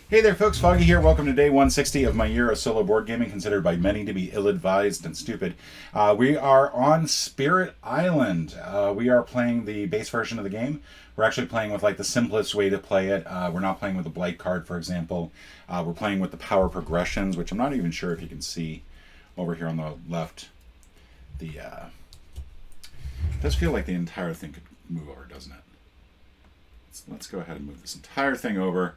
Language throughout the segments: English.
Hey there folks, Foggy here. Welcome to day 160 of my year of solo board gaming, considered by many to be ill-advised and stupid. We are on Spirit Island. We are playing the base version of the game. We're actually playing with like the simplest way to play it. We're not playing with a blight card, for example. We're playing with the power progressions, which I'm not even sure if you can see over here on the left. It does feel like the entire thing could move over, doesn't it? Let's go ahead and move this entire thing over.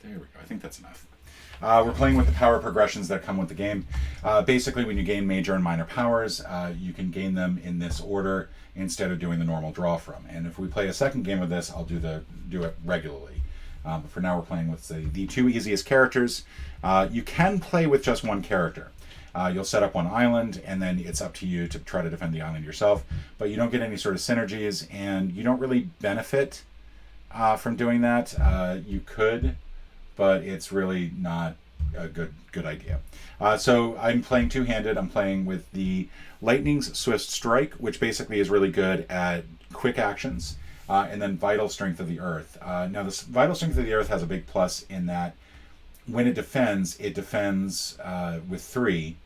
There we go. I think that's enough. We're playing with the power progressions that come with the game. Basically, when you gain major and minor powers, you can gain them in this order instead of doing the normal draw from. And if we play a second game of this, I'll do it regularly. But for now, we're playing with the two easiest characters. You can play with just one character. You'll set up one island, and then it's up to you to try to defend the island yourself. But you don't get any sort of synergies, and you don't really benefit from doing that. You could, but it's really not a good idea. So I'm playing two-handed. I'm playing with the Lightning's Swift Strike, which basically is really good at quick actions, and then Vital Strength of the Earth. Now, this Vital Strength of the Earth has a big plus in that when it defends with 3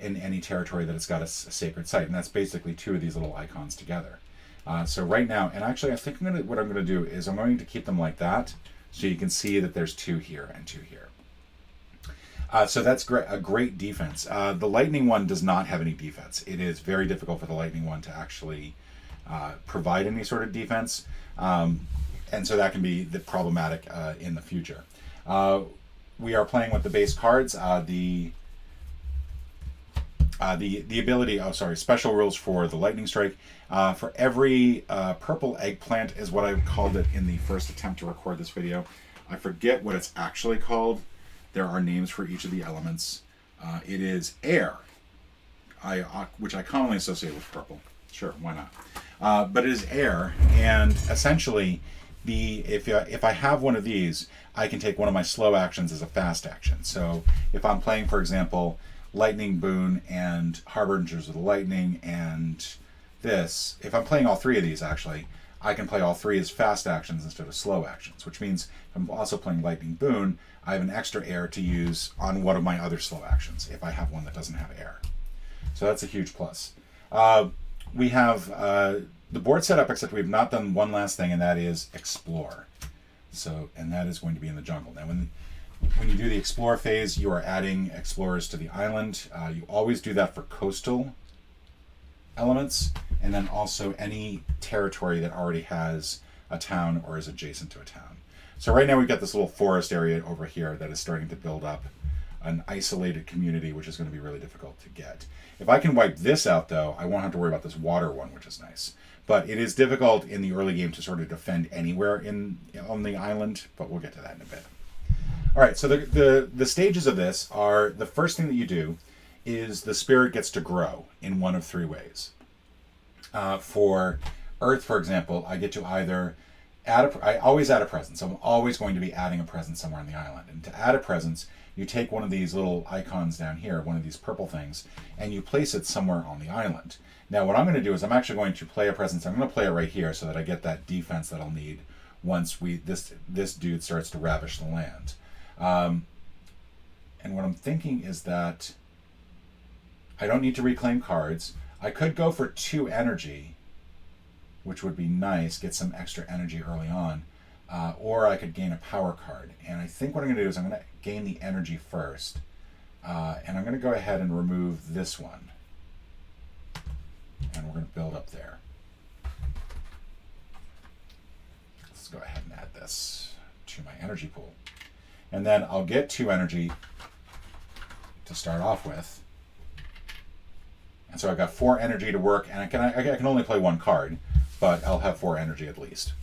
in any territory that it's got a sacred site, and that's basically 2 of these little icons together. So right now, and actually I think what I'm going to do is I'm going to keep them like that, so you can see that there's 2 here and 2 here. So that's a great defense. The Lightning one does not have any defense. It is very difficult for the Lightning one to actually provide any sort of defense, and so that can be problematic in the future. We are playing with the base cards. The ability, special rules for the Lightning Strike. For every purple eggplant is what I called it in the first attempt to record this video. I forget what it's actually called. There are names for each of the elements. It is air, which I commonly associate with purple. Sure, why not? But it is air, and essentially, if I have one of these, I can take one of my slow actions as a fast action. So if I'm playing, for example, Lightning Boon and Harbingers of the Lightning and this, if I'm playing all 3 of these, actually, I can play all 3 as fast actions instead of slow actions, which means if I'm also playing Lightning Boon, I have an extra air to use on one of my other slow actions if I have one that doesn't have air. So that's a huge plus. We have the board set up, except we've not done one last thing, and that is Explore. And that is going to be in the jungle. Now, when you do the Explore phase, you are adding explorers to the island. You always do that for coastal elements, and then also any territory that already has a town or is adjacent to a town. So right now we've got this little forest area over here that is starting to build up an isolated community, which is going to be really difficult to get. If I can wipe this out, though, I won't have to worry about this water one, which is nice. But it is difficult in the early game to sort of defend anywhere on the island, but we'll get to that in a bit. All right, so the stages of this are, the first thing that you do is the spirit gets to grow in one of 3 ways. For Earth, for example, I get to either I always add a presence. I'm always going to be adding a presence somewhere on the island. And to add a presence, you take one of these little icons down here, one of these purple things, and you place it somewhere on the island. Now, what I'm going to do is I'm actually going to play a presence. I'm going to play it right here so that I get that defense that I'll need once this dude starts to ravish the land. And what I'm thinking is that I don't need to reclaim cards. I could go for 2 energy, which would be nice, get some extra energy early on, or I could gain a power card. And I think what I'm going to do is I'm going to gain the energy first, and I'm going to go ahead and remove this one, and we're going to build up there. Let's go ahead and add this to my energy pool. And then I'll get 2 energy to start off with. And so I've got 4 energy to work, and I can only play 1 card, but I'll have 4 energy at least.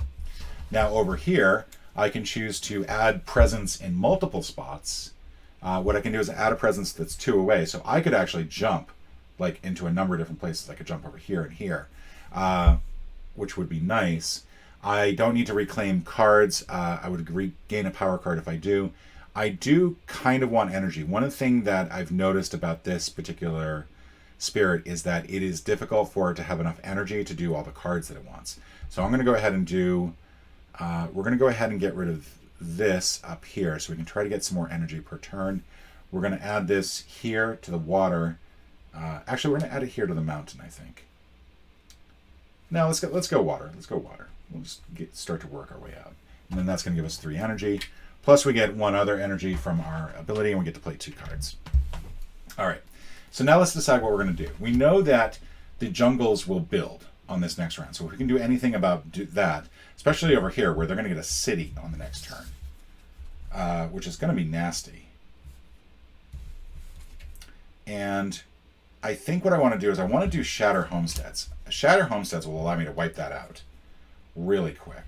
Now over here, I can choose to add presence in multiple spots. What I can do is add a presence that's 2 away, so I could actually jump like into a number of different places. I could jump over here and here, which would be nice. I don't need to reclaim cards. I would regain a power card if I do. I do kind of want energy. One thing that I've noticed about this particular spirit is that it is difficult for it to have enough energy to do all the cards that it wants. So I'm going to go ahead and do, we're going to go ahead and get rid of this up here so we can try to get some more energy per turn. We're going to add this here to the water. Actually, we're going to add it here to the mountain, I think. Now let's go water. Let's go water. We'll just start to work our way out. And then that's going to give us 3 energy. Plus we get 1 other energy from our ability, and we get to play 2 cards. All right. So now let's decide what we're going to do. We know that the jungles will build on this next round. So if we can do anything about that, especially over here where they're going to get a city on the next turn, which is going to be nasty. And I think what I want to do is I want to do Shatter Homesteads. Shatter Homesteads will allow me to wipe that out really quick.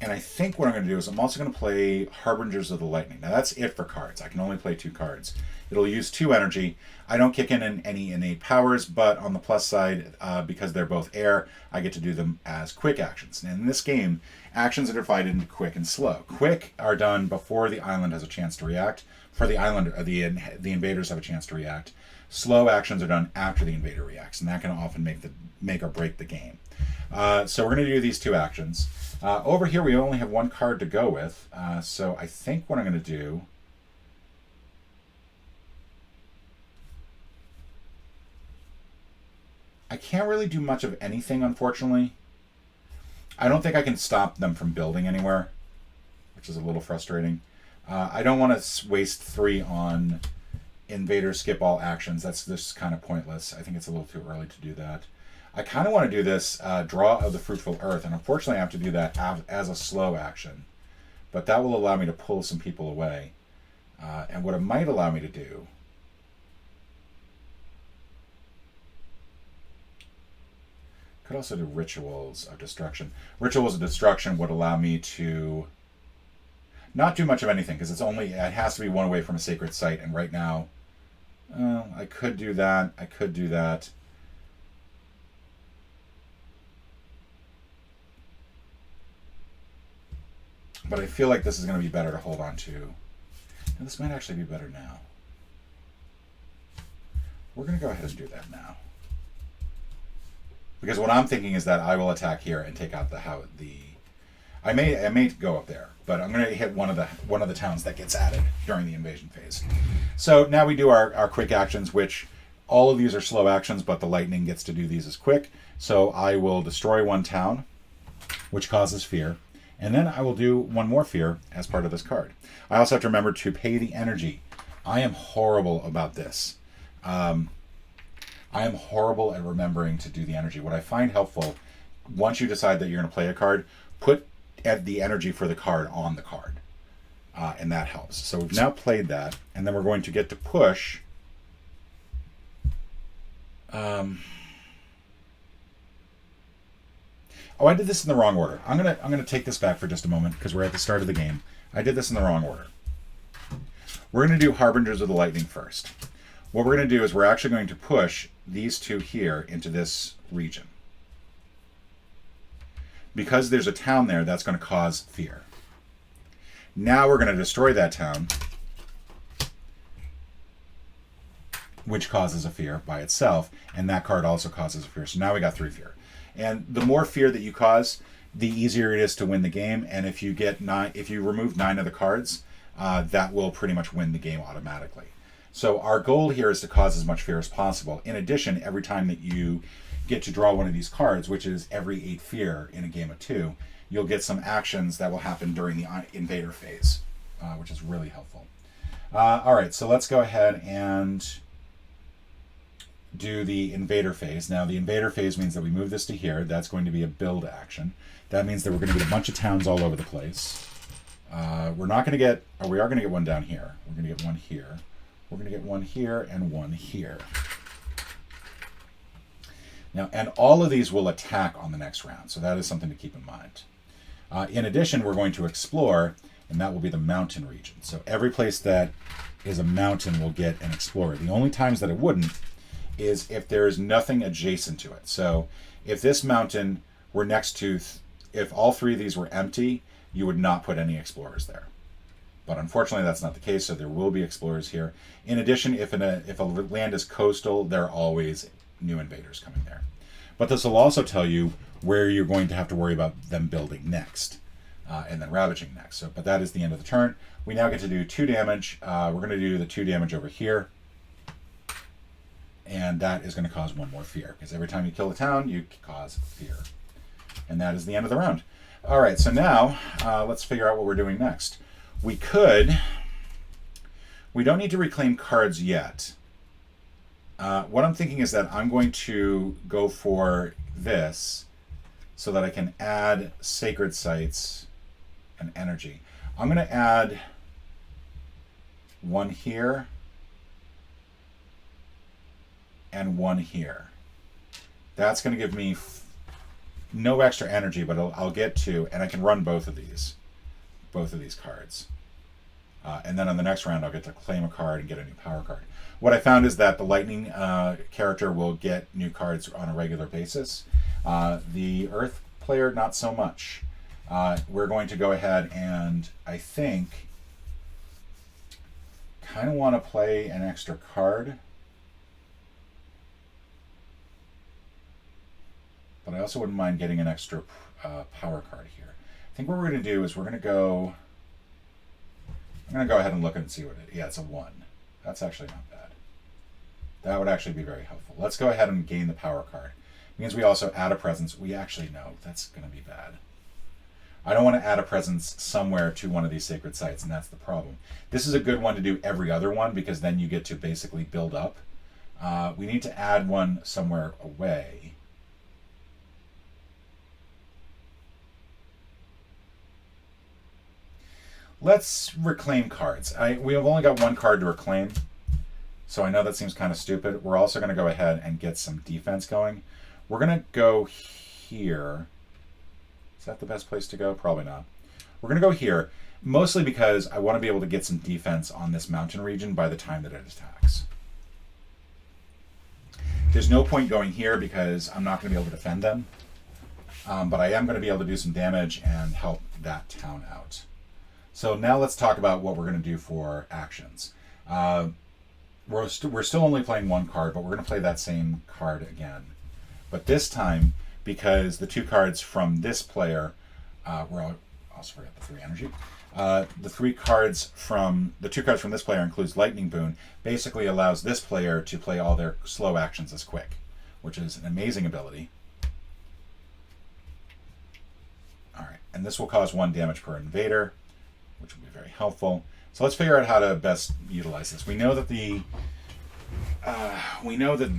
And I think what I'm going to do is I'm also going to play Harbingers of the Lightning. Now that's it for cards. I can only play 2 cards. It'll use 2 energy. I don't kick in any innate powers, but on the plus side, because they're both air, I get to do them as quick actions. And in this game, actions are divided into quick and slow. Quick are done before the island has a chance to react. For the island, the invaders have a chance to react. Slow actions are done after the invader reacts, and that can often make or break the game. So we're going to do these 2 actions. Over here, we only have 1 card to go with, so I think what I'm going to do... I can't really do much of anything, unfortunately. I don't think I can stop them from building anywhere, which is a little frustrating. I don't want to waste 3 on Invader skip all actions. That's just kind of pointless. I think it's a little too early to do that. I kind of want to do this Draw of the Fruitful Earth, and unfortunately I have to do that as a slow action. But that will allow me to pull some people away. And what it might allow me to do... could also do Rituals of Destruction. Rituals of Destruction would allow me to not do much of anything, because it has to be 1 away from a sacred site, and right now I could do that. I could do that. But I feel like this is going to be better to hold on to. And this might actually be better now. We're going to go ahead and do that now. Because what I'm thinking is that I will attack here and take out I may go up there, but I'm going to hit one of the towns that gets added during the invasion phase. So now we do our quick actions, which all of these are slow actions, but the lightning gets to do these as quick. So I will destroy 1 town, which causes fear. And then I will do 1 more fear as part of this card. I also have to remember to pay the energy. I am horrible about this. I am horrible at remembering to do the energy. What I find helpful, once you decide that you're going to play a card, put the energy for the card on the card. And that helps. So we've now played that, and then we're going to get to push... Oh, I did this in the wrong order. I'm gonna take this back for just a moment because we're at the start of the game. I did this in the wrong order. We're gonna do Harbingers of the Lightning first. What we're gonna do is we're actually going to push these 2 here into this region. Because there's a town there, that's going to cause fear. Now we're going to destroy that town, which causes a fear by itself, and that card also causes a fear. So now we got 3 fear. And the more fear that you cause, the easier it is to win the game. And if you remove 9 of the cards, that will pretty much win the game automatically. So our goal here is to cause as much fear as possible. In addition, every time that you get to draw one of these cards, which is every 8 fear in a game of 2, you'll get some actions that will happen during the Invader phase, which is really helpful. All right, so let's go ahead and do the Invader phase. Now, the Invader phase means that we move this to here. That's going to be a build action. That means that we're going to get a bunch of towns all over the place. We're not going to get, or we are going to get 1 down here. We're going to get 1 here. We're going to get 1 here and 1 here. Now, and all of these will attack on the next round, so that is something to keep in mind. In addition, we're going to explore, and that will be the mountain region. So every place that is a mountain will get an explorer. The only times that it wouldn't is if there is nothing adjacent to it. So if this mountain were next to, if all 3 of these were empty, you would not put any explorers there. But unfortunately, that's not the case, so there will be explorers here. In addition, if a land is coastal, there are always new invaders coming there. But this will also tell you where you're going to have to worry about them building next, and then ravaging next. So, but that is the end of the turn. We now get to do 2 damage. We're going to do the 2 damage over here. And that is going to cause 1 more fear, because every time you kill a town, you cause fear. And that is the end of the round. All right, so now let's figure out what we're doing next. We don't need to reclaim cards yet. What I'm thinking is that I'm going to go for this so that I can add sacred sites and energy. I'm going to add 1 here and 1 here. That's going to give me no extra energy, but I'll get 2, and I can run both of these cards. And then on the next round, I'll get to claim a card and get a new power card. What I found is that the lightning character will get new cards on a regular basis. The earth player, not so much. We're going to go ahead and, I think, kind of want to play an extra card. But I also wouldn't mind getting an extra power card here. I think what we're going to do is we're going to go... I'm going to go ahead and look and see what it is. Yeah, it's a 1. That's actually not bad. That would actually be very helpful. Let's go ahead and gain the power card. It means we also add a presence. We actually know that's going to be bad. I don't want to add a presence somewhere to one of these sacred sites, and that's the problem. This is a good one to do every other one, because then you get to basically build up. We need to add one somewhere away. Let's reclaim cards. We have only got 1 card to reclaim, so I know that seems kind of stupid. We're also going to go ahead and get some defense going. We're going to go here. Is that the best place to go? Probably not. We're going to go here, mostly because I want to be able to get some defense on this mountain region by the time that it attacks. There's no point going here because I'm not going to be able to defend them, but I am going to be able to do some damage and help that town out. So now let's talk about what we're going to do for actions. We're still only playing 1 card, but we're going to play that same card again. But this time, because the 2 cards from this player, I also forgot the 3 energy. The 2 cards from this player includes Lightning Boon, basically allows this player to play all their slow actions as quick, which is an amazing ability. All right, and this will cause 1 damage per invader, which will be very helpful. So let's figure out how to best utilize this. We know that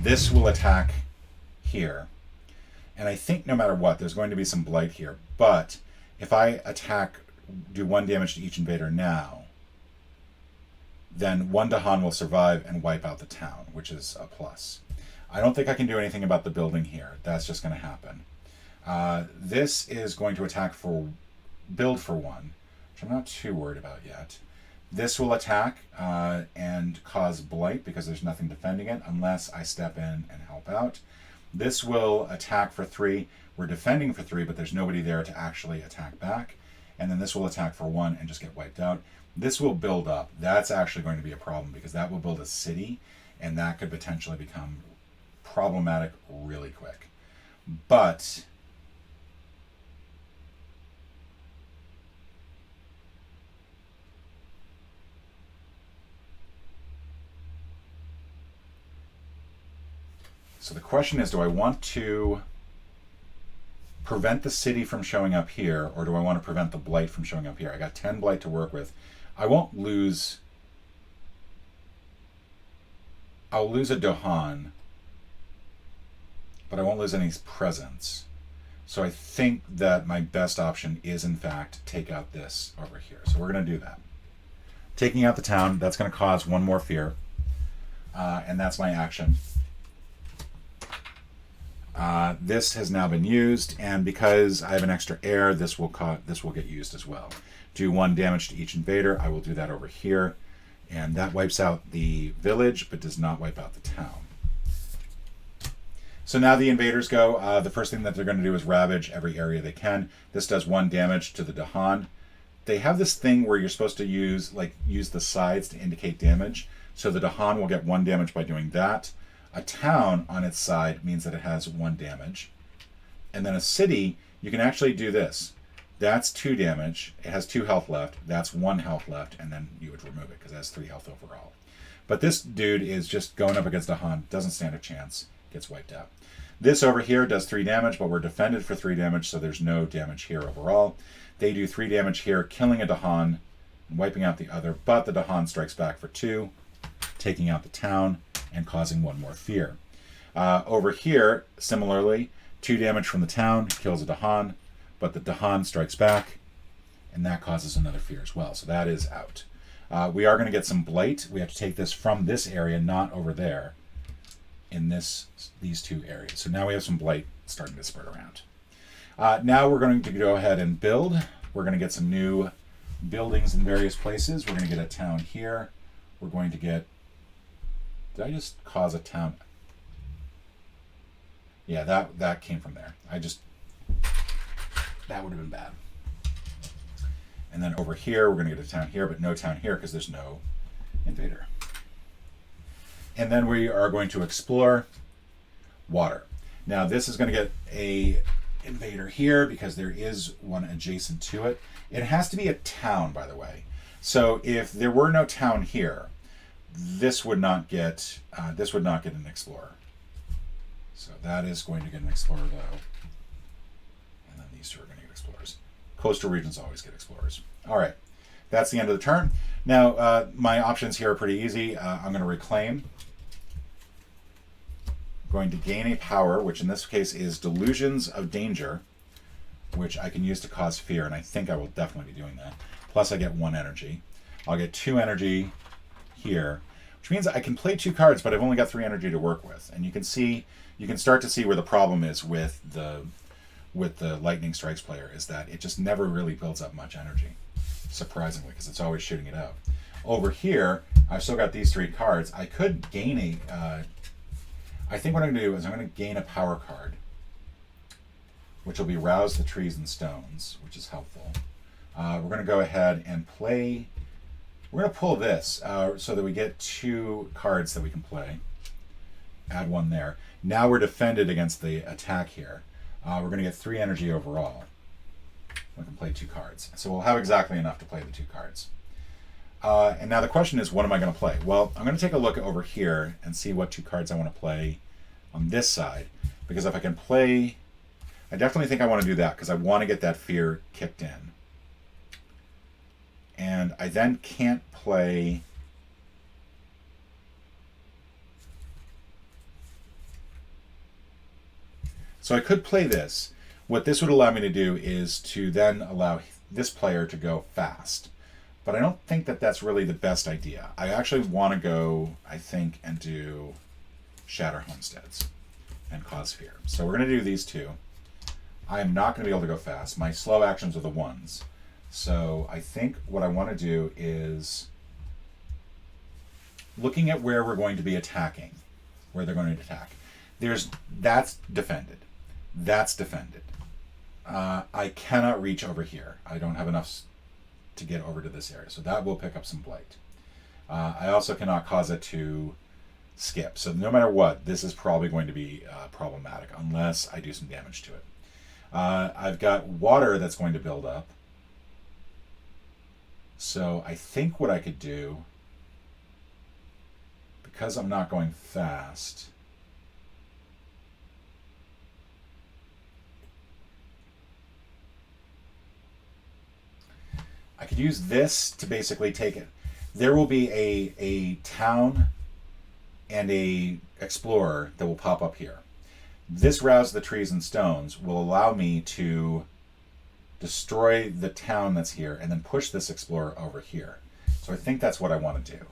this will attack here, and I think no matter what, there's going to be some blight here. But if I do 1 damage to each invader now, then 1 Dahan will survive and wipe out the town, which is a plus. I don't think I can do anything about the building here. That's just going to happen. This is going to attack for build for 1. Which I'm not too worried about yet. This will attack and cause blight because there's nothing defending it unless I step in and help out. This will attack for 3. We're defending for 3, but there's nobody there to actually attack back. And then this will attack for 1 and just get wiped out. This will build up. That's actually going to be a problem because that will build a city, and that could potentially become problematic really quick. But so the question is, do I want to prevent the city from showing up here, or do I want to prevent the blight from showing up here? I got 10 blight to work with. I won't lose... I'll lose a Dahan, but I won't lose any presence. So I think that my best option is, in fact, take out this over here. So we're going to do that. Taking out the town, that's going to cause 1 more fear, and that's my action. This has now been used, and because I have an extra air, this will get used as well. Do 1 damage to each invader. I will do that over here, and that wipes out the village, but does not wipe out the town. So now the invaders go. The first thing that they're going to do is ravage every area they can. This does 1 damage to the Dahan. They have this thing where you're supposed to use the sides to indicate damage. So the Dahan will get 1 damage by doing that. A town on its side means that it has 1 damage. And then a city, you can actually do this. That's 2 damage. It has 2 health left. That's 1 health left, and then you would remove it because it has 3 health overall. But this dude is just going up against a Han. Doesn't stand a chance. Gets wiped out. This over here does 3 damage, but we're defended for 3 damage, so there's no damage here overall. They do 3 damage here, killing a Dahan and wiping out the other, but the Dahan strikes back for 2, taking out the town and causing 1 more fear. Over here, similarly, 2 damage from the town, kills a Dahan, but the Dahan strikes back, and that causes another fear as well. So that is out. We are going to get some blight. We have to take this from this area, not over there, in these 2 areas. So now we have some blight starting to spread around. Now we're going to go ahead and build. We're going to get some new buildings in various places. We're going to get a town here. We're going to get... Did I just cause a town? Yeah, that came from there. That would have been bad. And then over here, we're going to get a town here, but no town here because there's no invader. And then we are going to explore water. Now this is going to get a invader here because there is one adjacent to it. It has to be a town, by the way. So if there were no town here, this would not get an explorer. So that is going to get an explorer though. And then these 2 are going to get explorers. Coastal regions always get explorers. All right, that's the end of the turn. Now my options here are pretty easy. I'm going to reclaim. Going to gain a power, which in this case is Delusions of Danger, which I can use to cause fear, and I think I will definitely be doing that. Plus I get 1 energy. I'll get 2 energy here, which means I can play 2 cards, but I've only got 3 energy to work with. And you can start to see where the problem is with the Lightning Strikes player, is that it just never really builds up much energy, surprisingly, because it's always shooting it out. Over here, I've still got these 3 cards. I could gain I think what I'm going to do is I'm going to gain a power card, which will be Rouse the Trees and Stones, which is helpful. We're going to go ahead and play. We're going to pull this so that we get 2 cards that we can play. Add 1 there. Now we're defended against the attack here. We're going to get 3 energy overall. We can play 2 cards. So we'll have exactly enough to play the 2 cards. And now the question is, what am I going to play? Well, I'm going to take a look over here and see what 2 cards I want to play on this side. Because if I can play... I definitely think I want to do that because I want to get that fear kicked in. And I then can't play... So I could play this. What this would allow me to do is to then allow this player to go fast. But I don't think that that's really the best idea. I actually want to go, I think, and do Shatter Homesteads and cause fear. So we're going to do these 2. I am not going to be able to go fast. My slow actions are the 1s. So I think what I want to do is looking at where we're going to be attacking, where they're going to attack. That's defended. That's defended. I cannot reach over here. I don't have enough to get over to this area. So that will pick up some blight. I also cannot cause it to skip. So no matter what, this is probably going to be problematic unless I do some damage to it. I've got water that's going to build up. So I think what I could do, because I'm not going fast, I could use this to basically take it. There will be a town and a explorer that will pop up here. This Rouse the Trees and Stones will allow me to destroy the town that's here and then push this explorer over here. So I think that's what I want to do.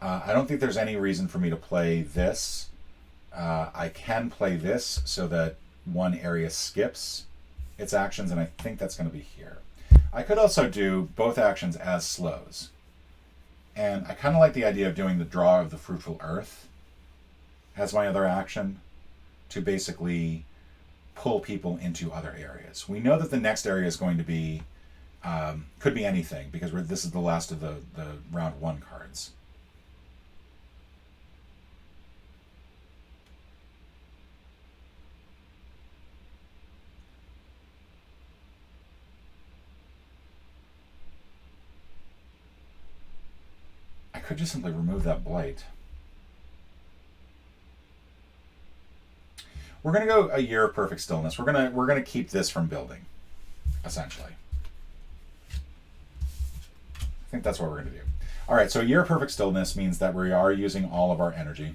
I don't think there's any reason for me to play this. I can play this so that 1 area skips its actions, and I think that's going to be here. I could also do both actions as slows. And I kind of like the idea of doing the Draw of the Fruitful Earth as my other action to basically pull people into other areas. We know that the next area is going to be, could be anything, because this is the last of the round 1 cards. could just simply remove that blight. We're going to go a year of perfect stillness. We're going to keep this from building, essentially. I think that's what we're going to do. All right, so a year of perfect stillness means that we are using all of our energy.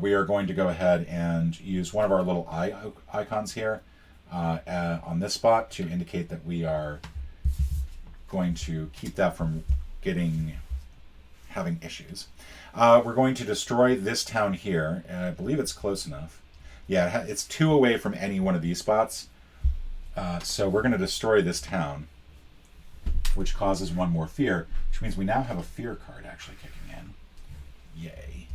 We are going to go ahead and use one of our little eye icons here on this spot to indicate that we are going to keep that from having issues. We're going to destroy this town here, and I believe it's close enough. Yeah, it's 2 away from any one of these spots. So we're going to destroy this town, which causes 1 more fear, which means we now have a fear card actually kicking in. Yay.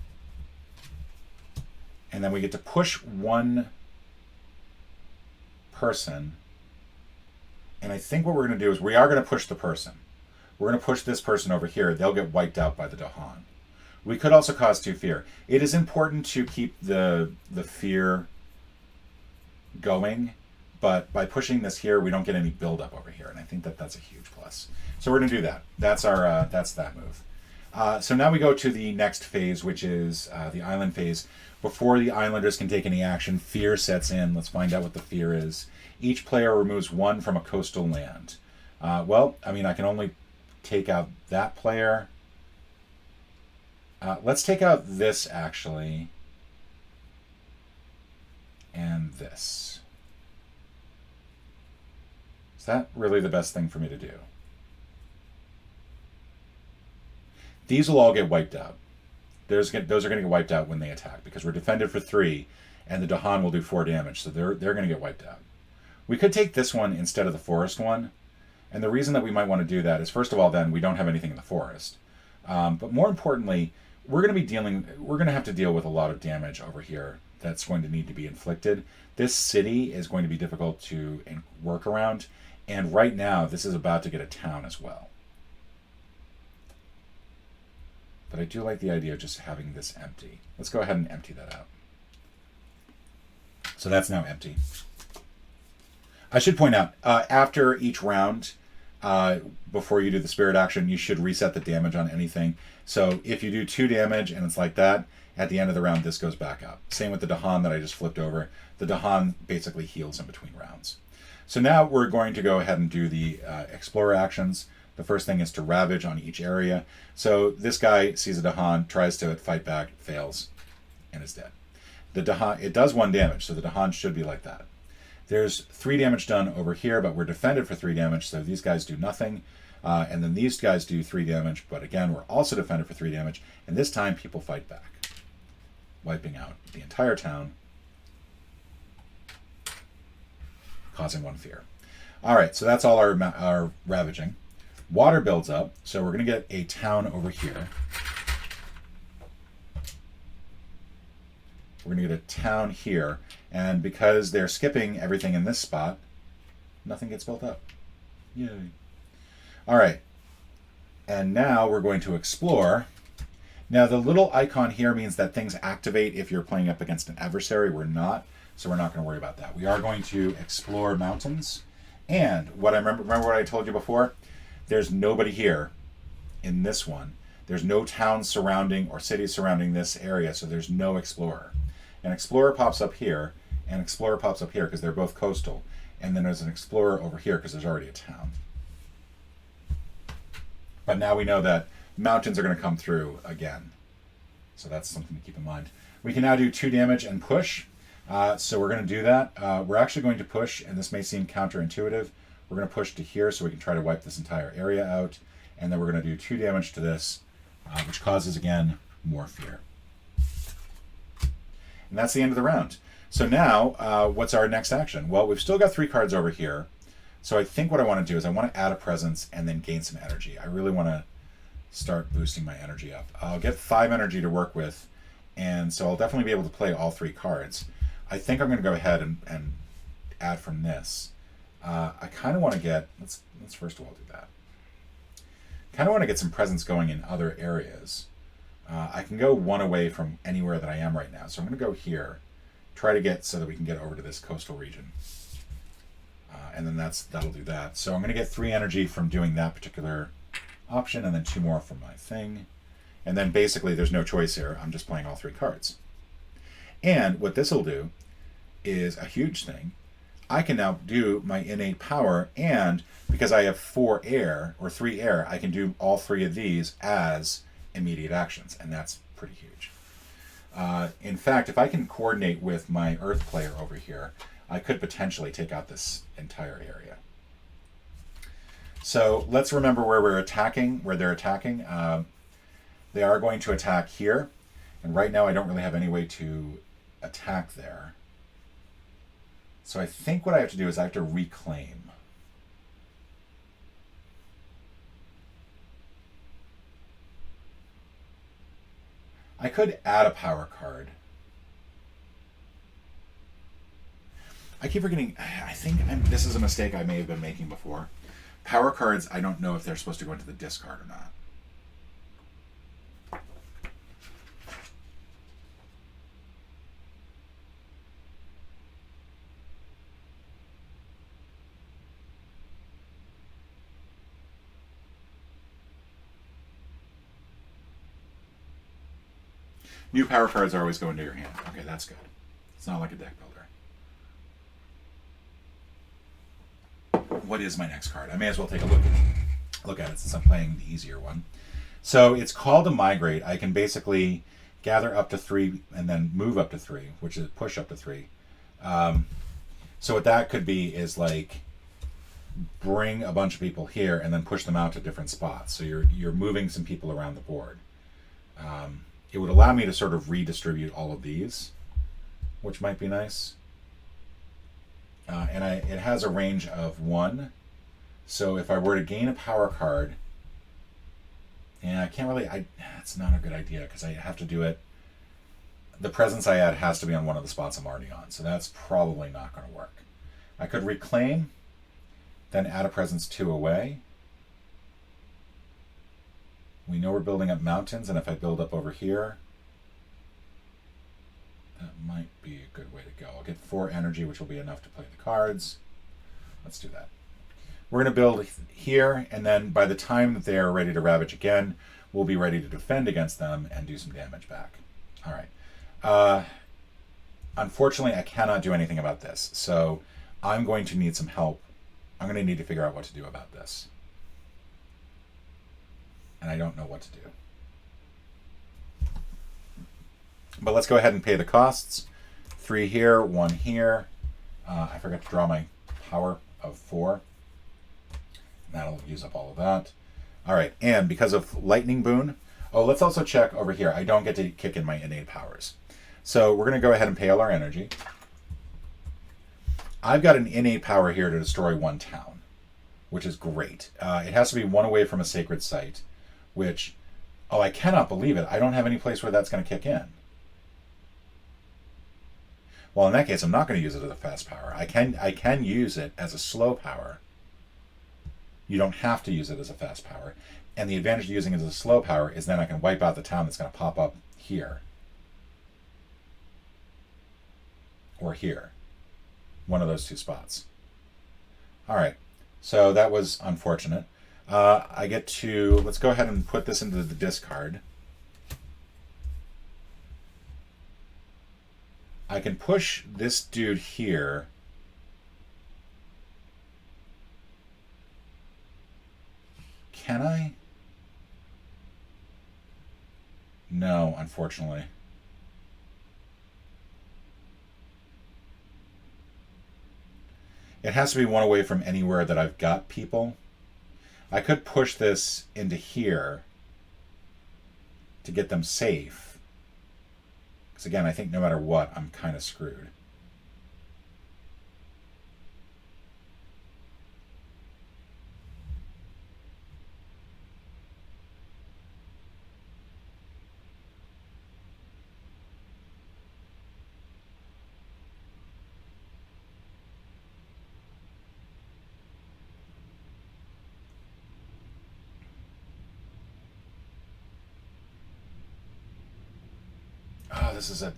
And then we get to push 1 person. And I think what we're going to do is we are going to push the person. We're going to push this person over here. They'll get wiped out by the Dahan. We could also cause 2 fear. It is important to keep the fear going, but by pushing this here, we don't get any buildup over here, and I think that that's a huge plus. So we're going to do that. That's our that's that move. So now we go to the next phase, which is the island phase. Before the islanders can take any action, fear sets in. Let's find out what the fear is. Each player removes 1 from a coastal land. Well, I mean, I can only take out that player. Let's take out this, actually. And this. Is that really the best thing for me to do? These will all get wiped out. Those are going to get wiped out when they attack, because we're defended for 3, and the Dahan will do 4 damage, so they're going to get wiped out. We could take this one instead of the forest one, and the reason that we might want to do that is, first of all, then we don't have anything in the forest. But more importantly, we're going to have to deal with a lot of damage over here that's going to need to be inflicted. This city is going to be difficult to work around, and right now this is about to get a town as well. But I do like the idea of just having this empty. Let's go ahead and empty that out. So that's now empty. I should point out, after each round, before you do the spirit action, you should reset the damage on anything. So if you do 2 damage and it's like that, at the end of the round, this goes back up. Same with the Dahan that I just flipped over. The Dahan basically heals in between rounds. So now we're going to go ahead and do the Explorer actions. The first thing is to ravage on each area. So this guy sees a Dahan, tries to fight back, fails, and is dead. The Dahan, it does 1 damage, so the Dahan should be like that. There's 3 damage done over here, but we're defended for 3 damage, so these guys do nothing. And then these guys do 3 damage, but again, we're also defended for 3 damage, and this time people fight back, wiping out the entire town, causing 1 fear. All right, so that's all our ravaging. Water builds up, so we're going to get a town over here. We're going to get a town here, and because they're skipping everything in this spot, nothing gets built up. Yay. All right, and now we're going to explore. Now the little icon here means that things activate if you're playing up against an adversary. We're not, so we're not going to worry about that. We are going to explore mountains, and what I remember what I told you before? There's nobody here in this one. There's no towns surrounding or cities surrounding this area, so there's no explorer. An explorer pops up here, and explorer pops up here because they're both coastal, and then there's an explorer over here because there's already a town. But now we know that mountains are going to come through again, so that's something to keep in mind. We can now do 2 damage and push, so we're going to do that. We're actually going to push, and this may seem counterintuitive. We're going to push to here so we can try to wipe this entire area out, and then we're going to do 2 damage to this, which causes, again, more fear. And that's the end of the round. So now, what's our next action? Well, we've still got 3 cards over here. So I think what I want to do is I want to add a presence and then gain some energy. I really want to start boosting my energy up. I'll get 5 energy to work with, and so I'll definitely be able to play all 3 cards. I think I'm going to go ahead and add from this. I kind of want to get, let's first of all do that. Kind of want to get some presence going in other areas. I can go 1 away from anywhere that I am right now. So I'm going to go here, try to get so that we can get over to this coastal region. And then that'll do that. So I'm going to get 3 energy from doing that particular option, and then 2 more for my thing. And then basically there's no choice here. I'm just playing all 3 cards. And what this will do is a huge thing. I can now do my innate power, and because I have 4 air, or 3 air, I can do all 3 of these as immediate actions, and that's pretty huge. In fact, if I can coordinate with my Earth player over here, I could potentially take out this entire area. So let's remember where we're attacking, where they're attacking. They are going to attack here, and right now I don't really have any way to attack there. So I think what I have to do is I have to reclaim. I could add a power card. I keep forgetting, I think this is a mistake I may have been making before. Power cards, I don't know if they're supposed to go into the discard or not. New power cards always go into your hand. Okay, that's good. It's not like a deck builder. What is my next card? I may as well take a look at it since I'm playing the easier one. So it's called a migrate. I can basically gather up to 3 and then move up to 3, which is push up to 3. So what that could be is like bring a bunch of people here and then push them out to different spots. So you're moving some people around the board. It would allow me to sort of redistribute all of these, which might be nice. And it has a range of 1. So if I were to gain a power card, I can't really, that's not a good idea because I have to do it. The presence I add has to be on one of the spots I'm already on. So that's probably not going to work. I could reclaim, then add a presence 2 away. We know we're building up mountains, and if I build up over here, that might be a good way to go. I'll get 4 energy, which will be enough to play the cards. Let's do that. We're going to build here, and then by the time that they are ready to ravage again, we'll be ready to defend against them and do some damage back. All right. Unfortunately, I cannot do anything about this, so I'm going to need some help. I'm going to need to figure out what to do about this. And I don't know what to do. But let's go ahead and pay the costs. 3 here, 1 here. I forgot to draw my power of 4. That'll use up all of that. All right, and because of Lightning Boon, let's also check over here. I don't get to kick in my innate powers. So we're going to go ahead and pay all our energy. I've got an innate power here to destroy 1 town, which is great. It has to be 1 away from a sacred site, which, I cannot believe it. I don't have any place where that's going to kick in. Well, in that case, I'm not going to use it as a fast power. I can use it as a slow power. You don't have to use it as a fast power. And the advantage of using it as a slow power is then I can wipe out the town that's going to pop up here. Or here. One of those 2 spots. All right. So that was unfortunate. I get to, let's go ahead and put this into the discard. I can push this dude here. Can I? No, unfortunately. It has to be 1 away from anywhere that I've got people. I could push this into here to get them safe. Because again, I think no matter what, I'm kind of screwed.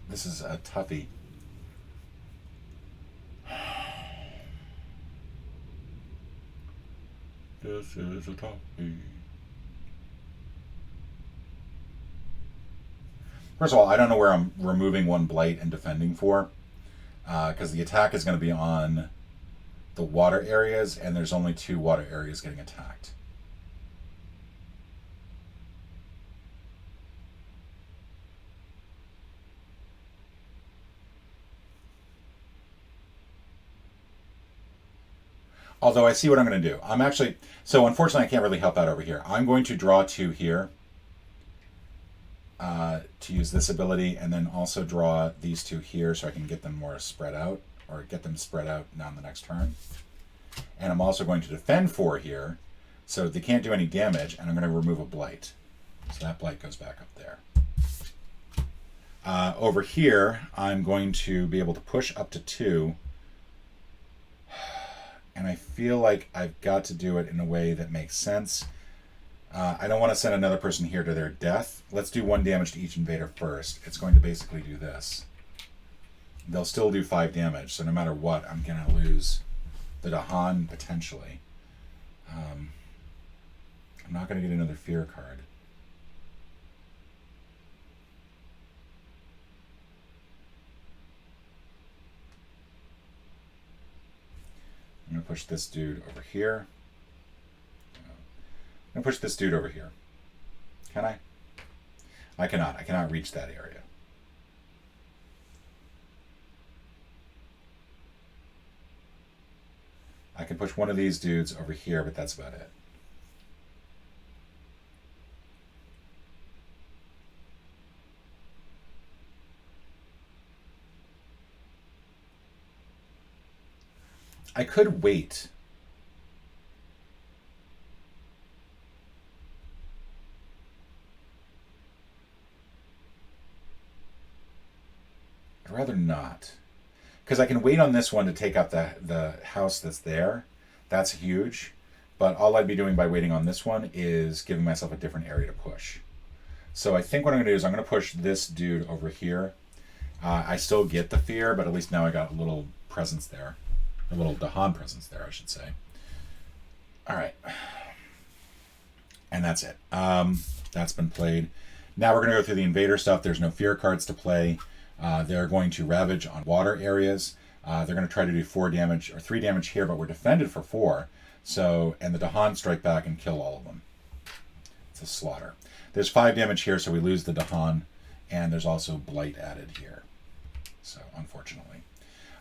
This is a toughie. This is a toughie. First of all, I don't know where I'm removing one blight and defending for, because the attack is going to be on the water areas, and there's only 2 water areas getting attacked. Although I see what I'm going to do. I'm actually, so unfortunately I can't really help out over here. I'm going to draw 2 here to use this ability, and then also draw these 2 here so I can get them more spread out, or get them spread out on the next turn. And I'm also going to defend 4 here, so they can't do any damage, and I'm going to remove a blight. So that blight goes back up there. Over here, I'm going to be able to push up to 2, and I feel like I've got to do it in a way that makes sense. I don't want to send another person here to their death. Let's do 1 damage to each invader first. It's going to basically do this. They'll still do 5 damage, so no matter what, I'm going to lose the Dahan potentially. I'm not going to get another fear card. I'm going to push this dude over here. I'm going to push this dude over here. Can I? I cannot. I cannot reach that area. I can push one of these dudes over here, but that's about it. I could wait. I'd rather not. Because I can wait on this one to take out the house that's there. That's huge. But all I'd be doing by waiting on this one is giving myself a different area to push. So I think what I'm going to do is I'm going to push this dude over here. I still get the fear, but at least now I got a little presence there. A little Dahan presence there, I should say. All right. And that's it. That's been played. Now we're going to go through the invader stuff. There's no fear cards to play. They're going to ravage on water areas. They're going to try to do 4 damage or 3 damage here, but we're defended for 4. So, and the Dahan strike back and kill all of them. It's a slaughter. There's 5 damage here, so we lose the Dahan, and there's also blight added here. So, unfortunately.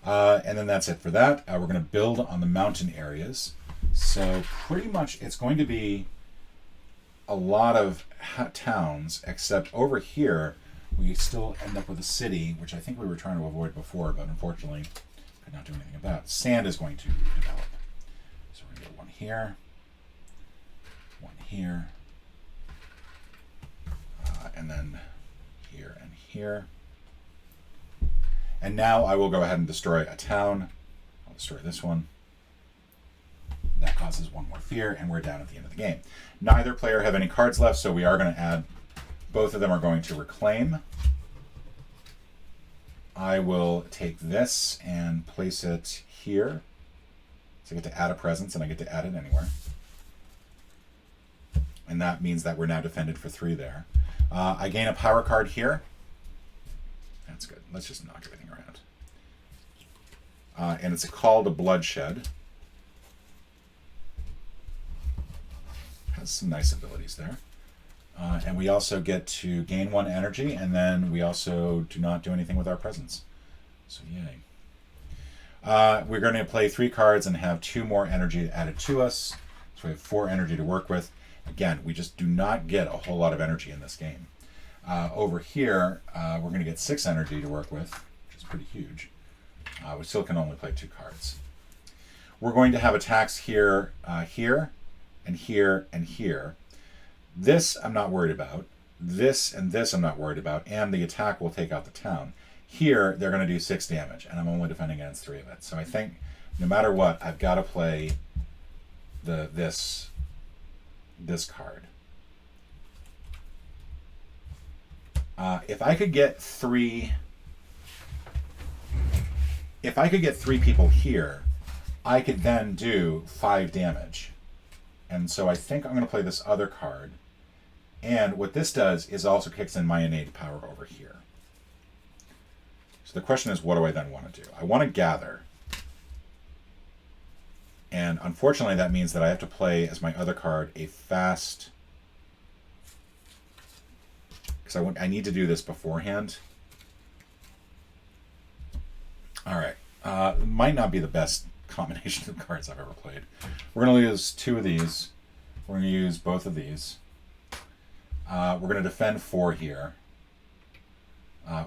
And then that's it for that. We're going to build on the mountain areas. So pretty much it's going to be a lot of towns, except over here we still end up with a city, which I think we were trying to avoid before, but unfortunately could not do anything about. Sand is going to develop. So we're going to get 1 here, 1 here, and then here and here. And now I will go ahead and destroy a town. I'll destroy this one. That causes 1 more fear, and we're down at the end of the game. Neither player have any cards left, so we are going to add, both of them are going to reclaim. I will take this and place it here. So I get to add a presence, and I get to add it anywhere. And that means that we're now defended for 3 there. I gain a power card here. That's good. Let's just knock everything around. And it's a call to bloodshed. Has some nice abilities there. And we also get to gain 1 energy, and then we also do not do anything with our presence. So yay. We're going to play 3 cards and have 2 more energy added to us. So we have 4 energy to work with. Again, we just do not get a whole lot of energy in this game. Over here, we're going to get 6 energy to work with, which is pretty huge. We still can only play 2 cards. We're going to have attacks here, here, and here, and here. This I'm not worried about. This and this I'm not worried about, and the attack will take out the town. Here, they're going to do 6 damage, and I'm only defending against 3 of it. So I think no matter what, I've got to play this card. If I could get 3 people here, I could then do 5 damage. And so I think I'm going to play this other card. And what this does is also kicks in my innate power over here. So the question is, what do I then want to do? I want to gather. And unfortunately, that means that I have to play as my other card a fast... Because I need to do this beforehand. All right. Might not be the best combination of cards I've ever played. We're going to use 2 of these. We're going to use both of these. We're going to defend 4 here.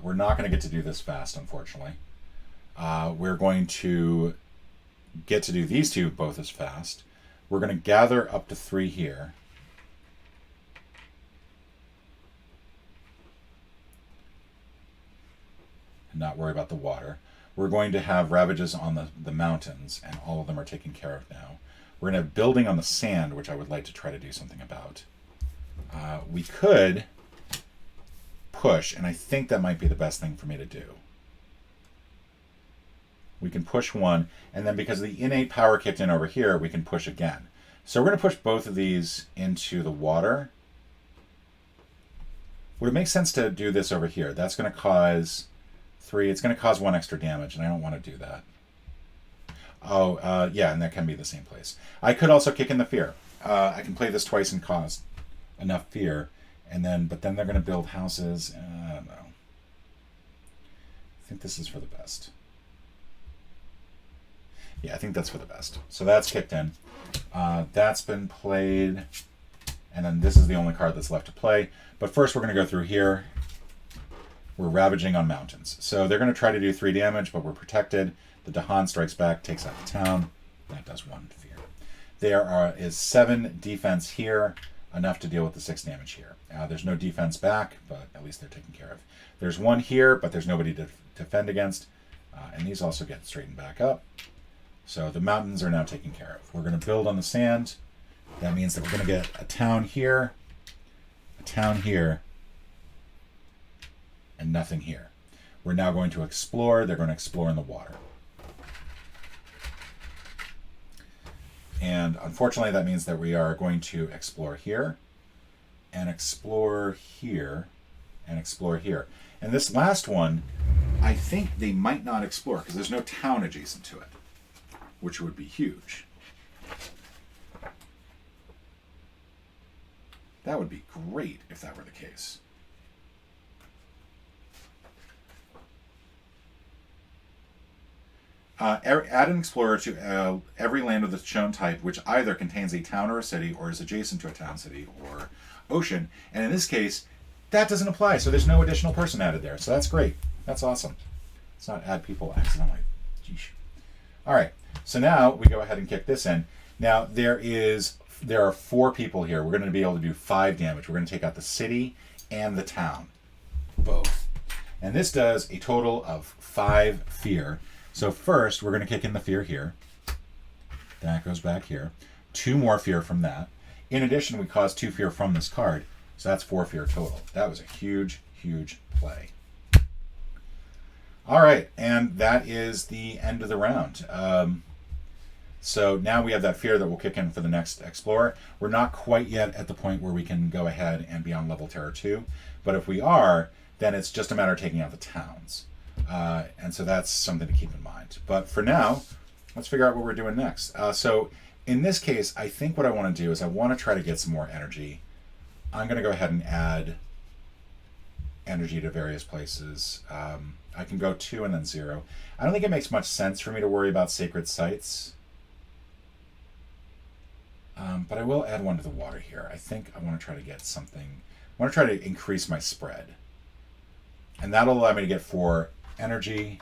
We're not going to get to do this fast, unfortunately. We're going to get to do these 2 both as fast. We're going to gather up to 3 here. And not worry about the water. We're going to have ravages on the mountains, and all of them are taken care of now. We're going to have building on the sand, which I would like to try to do something about. We could push, and I think that might be the best thing for me to do. We can push 1, and then because the innate power kicked in over here, we can push again. So we're going to push both of these into the water. Would it make sense to do this over here? That's going to cause 3. It's going to cause 1 extra damage, and I don't want to do that. Oh, yeah, and that can be the same place. I could also kick in the fear. I can play this twice and cause enough fear, and then but then they're going to build houses. I don't know. I think this is for the best. Yeah, I think that's for the best. So that's kicked in. That's been played, and then this is the only card that's left to play. But first we're going to go through here. We're ravaging on mountains. So they're going to try to do 3 damage, but we're protected. The Dahan strikes back, takes out the town. That does 1 fear. There is 7 defense here, enough to deal with the 6 damage here. There's no defense back, but at least they're taken care of. There's 1 here, but there's nobody to defend against. And these also get straightened back up. So the mountains are now taken care of. We're going to build on the sand. That means that we're going to get a town here, and nothing here. We're now going to explore. They're going to explore in the water. And unfortunately, that means that we are going to explore here, and explore here, and explore here. And this last one, I think they might not explore because there's no town adjacent to it, which would be huge. That would be great if that were the case. Add an explorer to every land of the shown type, which either contains a town or a city, or is adjacent to a town, city, or ocean. And in this case, that doesn't apply, so there's no additional person added there. So that's great. That's awesome. Let's not add people accidentally. Jeesh. All right, so now we go ahead and kick this in. Now there are 4 people here. We're going to be able to do 5 damage. We're going to take out the city and the town, both. And this does a total of 5 fear. So first, we're going to kick in the fear here. That goes back here. 2 more fear from that. In addition, we caused 2 fear from this card. So that's 4 fear total. That was a huge, huge play. All right, and that is the end of the round. So now we have that fear that will kick in for the next Explorer. We're not quite yet at the point where we can go ahead and be on level Terror 2. But if we are, then it's just a matter of taking out the towns. And so that's something to keep in mind. But for now, let's figure out what we're doing next. So in this case, I think what I want to do is I want to try to get some more energy. I'm going to go ahead and add energy to various places. I can go 2 and then 0. I don't think it makes much sense for me to worry about sacred sites. But I will add 1 to the water here. I think I want to try to get something. I want to try to increase my spread. And that'll allow me to get 4 energy.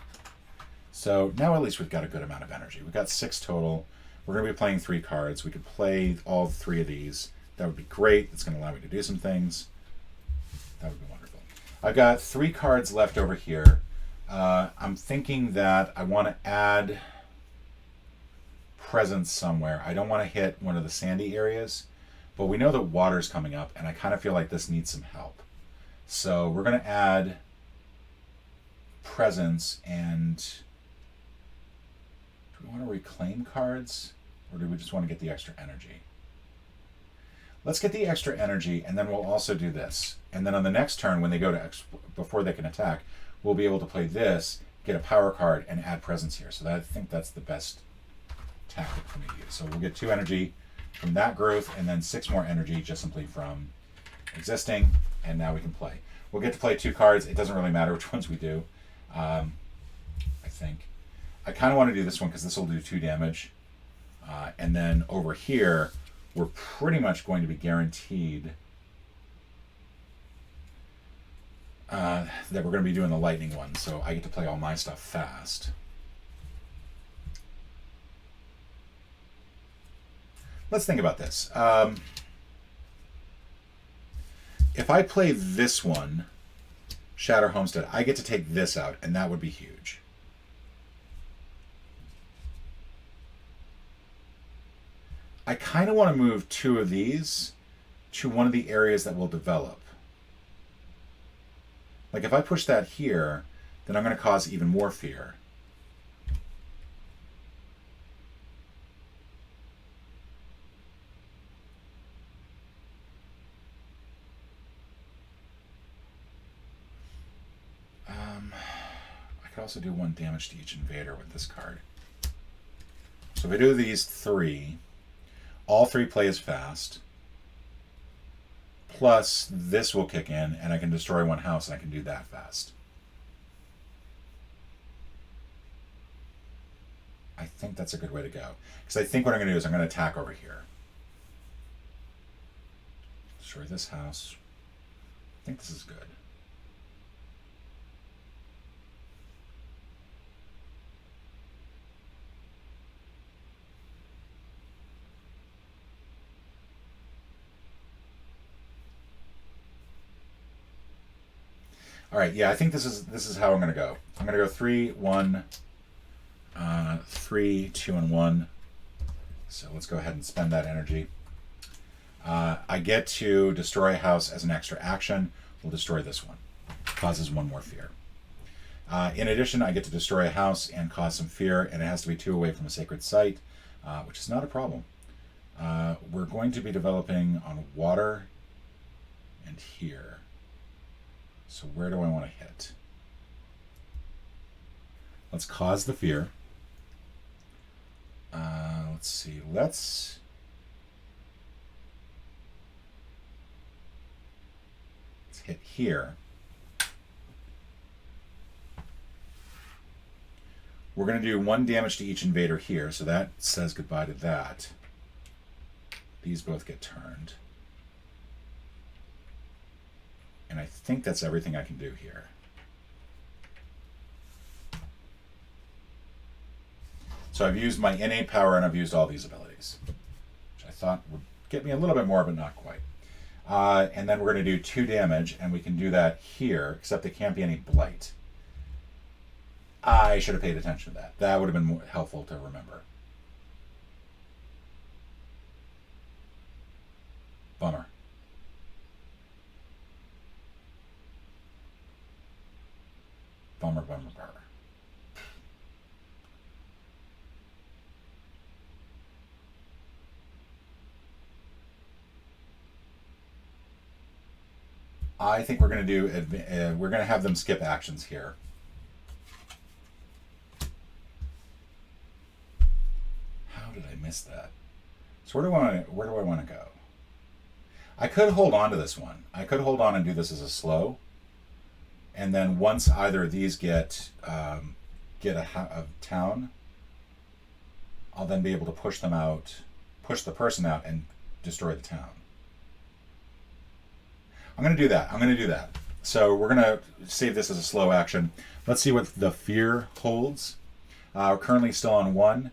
So now at least we've got a good amount of energy. We've got 6 total. We're going to be playing 3 cards. We could play all 3 of these. That would be great. It's going to allow me to do some things. That would be wonderful. I've got 3 cards left over here. I'm thinking that I want to add presence somewhere. I don't want to hit one of the sandy areas, but we know that water's coming up, and I kind of feel like this needs some help. So we're going to add presence, and do we want to reclaim cards, or do we just want to get the extra energy? Let's get the extra energy, and then we'll also do this. And then on the next turn, when they go to before they can attack, we'll be able to play this, get a power card, and add presence here. So I think that's the best tactic for me to use. So we'll get 2 energy from that growth, and then 6 more energy just simply from existing, and now we can play. We'll get to play 2 cards. It doesn't really matter which ones we do, I think. I kind of want to do this one because this will do 2 damage. And then over here, we're pretty much going to be guaranteed that we're going to be doing the lightning one, so I get to play all my stuff fast. Let's think about this. If I play this one, Shatter Homestead, I get to take this out, and that would be huge. I kind of want to move 2 of these to one of the areas that will develop. Like if I push that here, then I'm going to cause even more fear. I could also do 1 damage to each invader with this card. So if I do these 3, all 3 play as fast. Plus, this will kick in, and I can destroy 1 house, and I can do that fast. I think that's a good way to go. Because I think what I'm going to do is I'm going to attack over here. Destroy this house. I think this is good. All right, yeah, I think this is how I'm going to go. I'm going to go 3, 1, 3, 2, and 1. So let's go ahead and spend that energy. I get to destroy a house as an extra action. We'll destroy this one. Causes 1 more fear. In addition, I get to destroy a house and cause some fear, and it has to be 2 away from a sacred site, which is not a problem. We're going to be developing on water and here. So where do I want to hit? Let's cause the fear. Let's see. Let's hit here. We're going to do 1 damage to each invader here, so that says goodbye to that. These both get turned. And I think that's everything I can do here. So I've used my innate power and I've used all these abilities, which I thought would get me a little bit more, but not quite. And then we're going to do 2 damage, and we can do that here, except there can't be any blight. I should have paid attention to that. That would have been more helpful to remember. Bummer. Bummer, bummer, bummer. I think we're going to do, we're going to have them skip actions here. How did I miss that? So where do I want to go? I could hold on to this one. I could hold on and do this as a slow. And then once either of these get a town, I'll then be able to push them out, push the person out, and destroy the town. I'm going to do that. So we're going to save this as a slow action. Let's see what the fear holds. We're currently still on 1.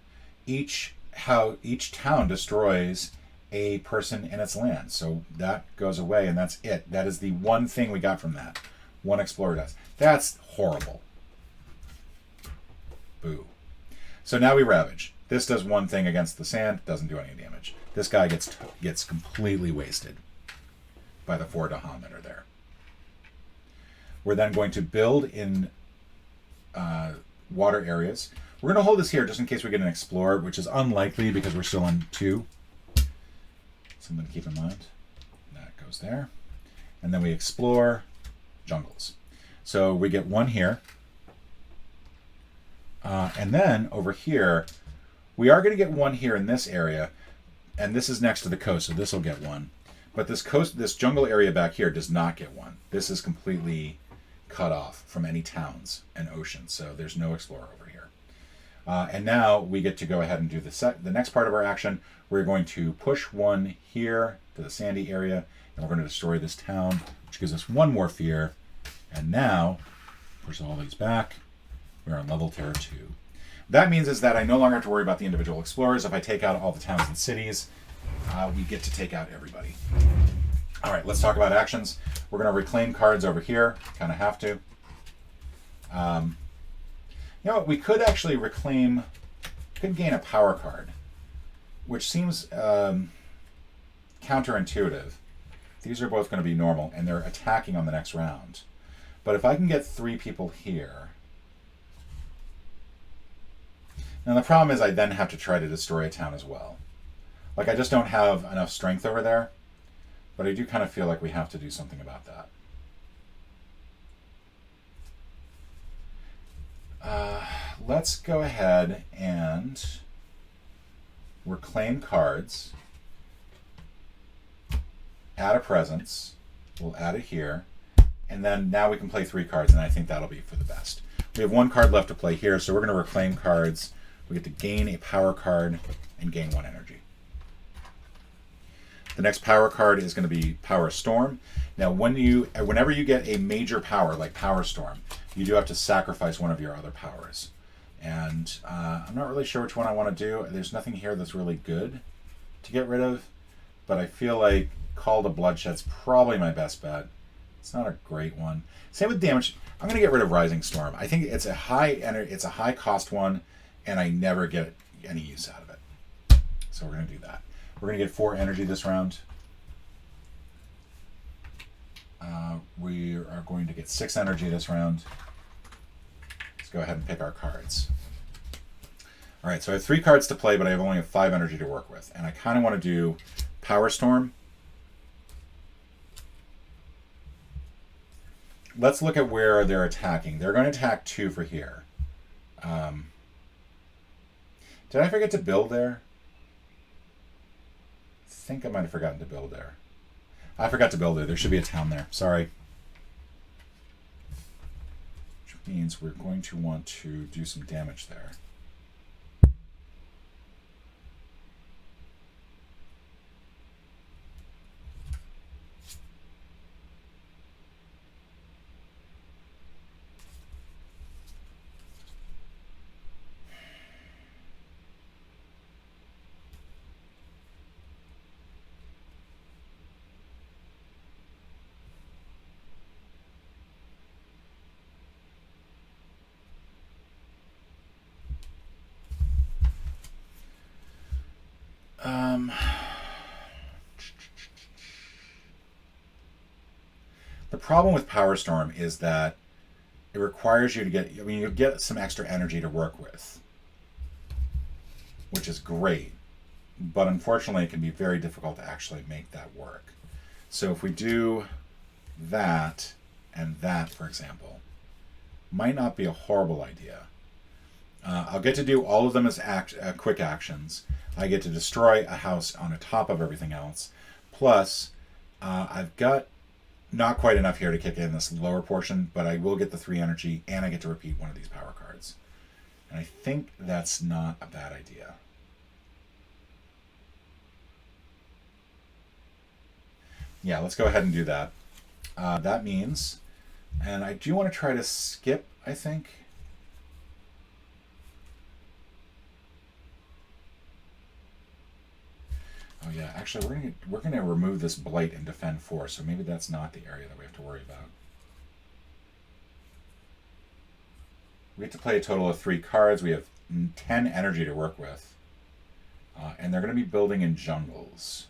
Each town destroys a person in its land. So that goes away, and that's it. That is the one thing we got from that. 1 explorer does. That's horrible. Boo. So now we ravage. This does 1 thing against the sand, doesn't do any damage. This guy gets completely wasted by the 4 Dahan that are there. We're then going to build in water areas. We're going to hold this here just in case we get an explorer, which is unlikely because we're still on 2. Something to keep in mind. goes there. And then we explore jungles. So we get one here. And then over here, we are going to get one here in this area. And this is next to the coast, so this will get one. But this jungle area back here does not get one. This is completely cut off from any towns and oceans, so there's no explorer over here. And now we get to go ahead and do the next part of our action. We're going to push one here to the sandy area, and we're going to destroy this town, which gives us one more fear. And now, push all these back. We're on level terror 2. That means is that I no longer have to worry about the individual explorers. If I take out all the towns and cities, we get to take out everybody. All right, let's talk about actions. We're going to reclaim cards over here. Kind of have to. You know what? We could actually reclaim, could gain a power card, which seems counterintuitive. These are both going to be normal, and they're attacking on the next round. But if I can get 3 people here... Now the problem is I then have to try to destroy a town as well. Like, I just don't have enough strength over there. But I do kind of feel like we have to do something about that. Let's go ahead and reclaim cards. Add a presence. We'll add it here. And then now we can play 3 cards, and I think that'll be for the best. We have 1 card left to play here, so we're going to reclaim cards. We get to gain a power card and gain 1 energy. The next power card is going to be Power Storm. Now, whenever you get a major power like Power Storm, you do have to sacrifice one of your other powers. And I'm not really sure which one I want to do. There's nothing here that's really good to get rid of, but I feel like Call to Bloodshed's probably my best bet. It's not a great one. Same with damage. I'm going to get rid of Rising Storm. I think it's a high cost one, and I never get any use out of it. So we're going to do that. We're going to get 4 energy this round. We are going to get 6 energy this round. Let's go ahead and pick our cards. All right, so I have 3 cards to play, but I only have 5 energy to work with. And I kind of want to do Power Storm. Let's look at where they're attacking. They're going to attack 2 for here. Did I forget to build there? I think I might have forgotten to build there. I forgot to build there. There should be a town there. Sorry. Which means we're going to want to do some damage there. The problem with Power Storm is that it requires you to get, you get some extra energy to work with, which is great, but unfortunately it can be very difficult to actually make that work. So if we do that and that, for example, might not be a horrible idea. I'll get to do all of them as quick actions. I get to destroy a house on the top of everything else. Plus, I've got not quite enough here to kick in this lower portion, but I will get the 3 energy, and I get to repeat one of these power cards. And I think that's not a bad idea. Yeah, let's go ahead and do that. That means, and I do want to try to skip, I think. Oh yeah, actually we're gonna remove this blight and defend 4, so maybe that's not the area that we have to worry about. We have to play a total of 3 cards. We have 10 energy to work with, and they're going to be building in jungles.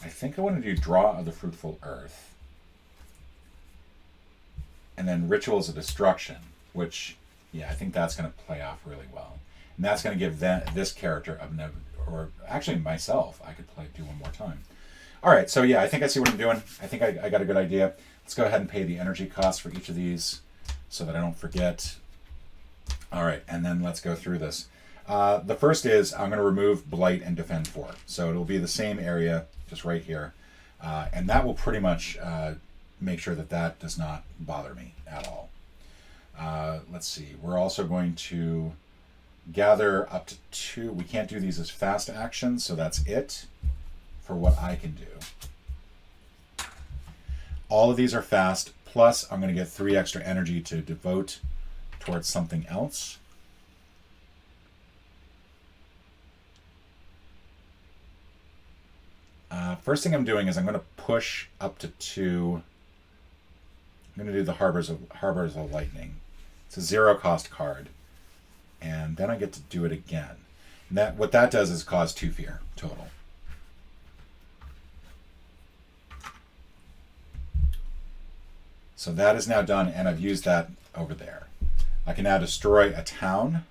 I think I want to do Draw of the Fruitful Earth, and then Rituals of Destruction. Which, yeah, I think that's going to play off really well. And that's going to give this character or actually myself, I could do one more time. All right, so yeah, I think I see what I'm doing. I think I got a good idea. Let's go ahead and pay the energy cost for each of these so that I don't forget. All right, and then let's go through this. The first is I'm going to remove Blight and Defend 4. So it'll be the same area, just right here. And that will pretty much make sure that that does not bother me at all. Let's see. We're also going to gather up to 2. We can't do these as fast actions, so that's it for what I can do. All of these are fast, plus I'm going to get 3 extra energy to devote towards something else. First thing I'm doing is I'm going to push up to 2. I'm going to do the Harbingers of Lightning. It's a 0 cost card. And then I get to do it again. And what that does is cause 2 fear total. So that is now done, and I've used that over there. I can now destroy a town.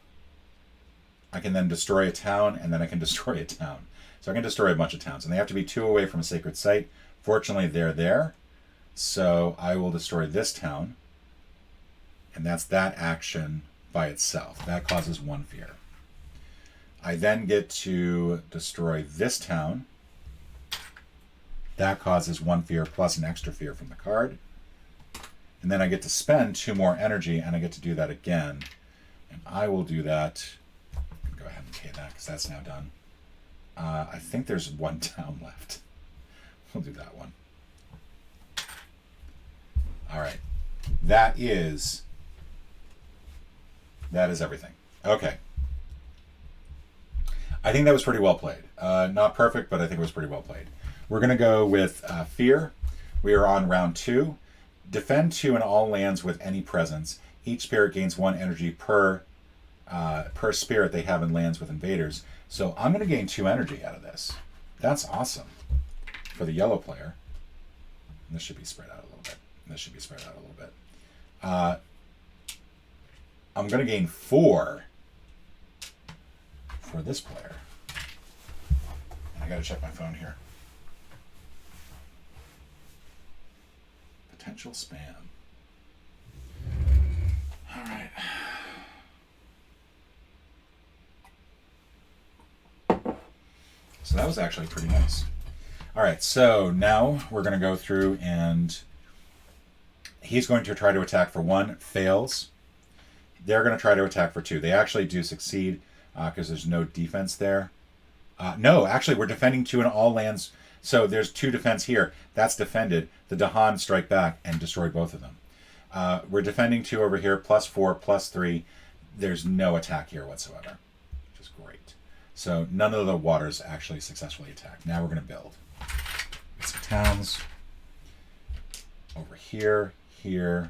I can then destroy a town, and then I can destroy a town. So I can destroy a bunch of towns, and they have to be 2 away from a sacred site. Fortunately, they're there. So I will destroy this town, and that's that action by itself. That causes 1 fear. I then get to destroy this town. That causes 1 fear plus an extra fear from the card. And then I get to spend 2 more energy, and I get to do that again. And I will do that. Go ahead and pay that, because that's now done. I think there's 1 town left. We'll do that one. All right. That is everything. Okay. I think that was pretty well played. Not perfect, but I think it was pretty well played. We're going to go with Fear. We are on round 2. Defend 2 in all lands with any presence. Each spirit gains 1 energy per spirit they have in lands with invaders. So I'm going to gain 2 energy out of this. That's awesome for the yellow player. And this should be spread out a little bit. This should be spread out a little bit. I'm going to gain 4 for this player. And I got to check my phone here. Potential spam. All right. So that was actually pretty nice. All right, so now we're going to go through, and he's going to try to attack for 1, fails. They're going to try to attack for 2. They actually do succeed because there's no defense there. No, actually, we're defending 2 in all lands. So there's 2 defense here. That's defended. The Dahan strike back and destroy both of them. We're defending 2 over here, plus 4, plus 3. There's no attack here whatsoever, which is great. So none of the waters actually successfully attack. Now we're going to build. Get some towns over here, here,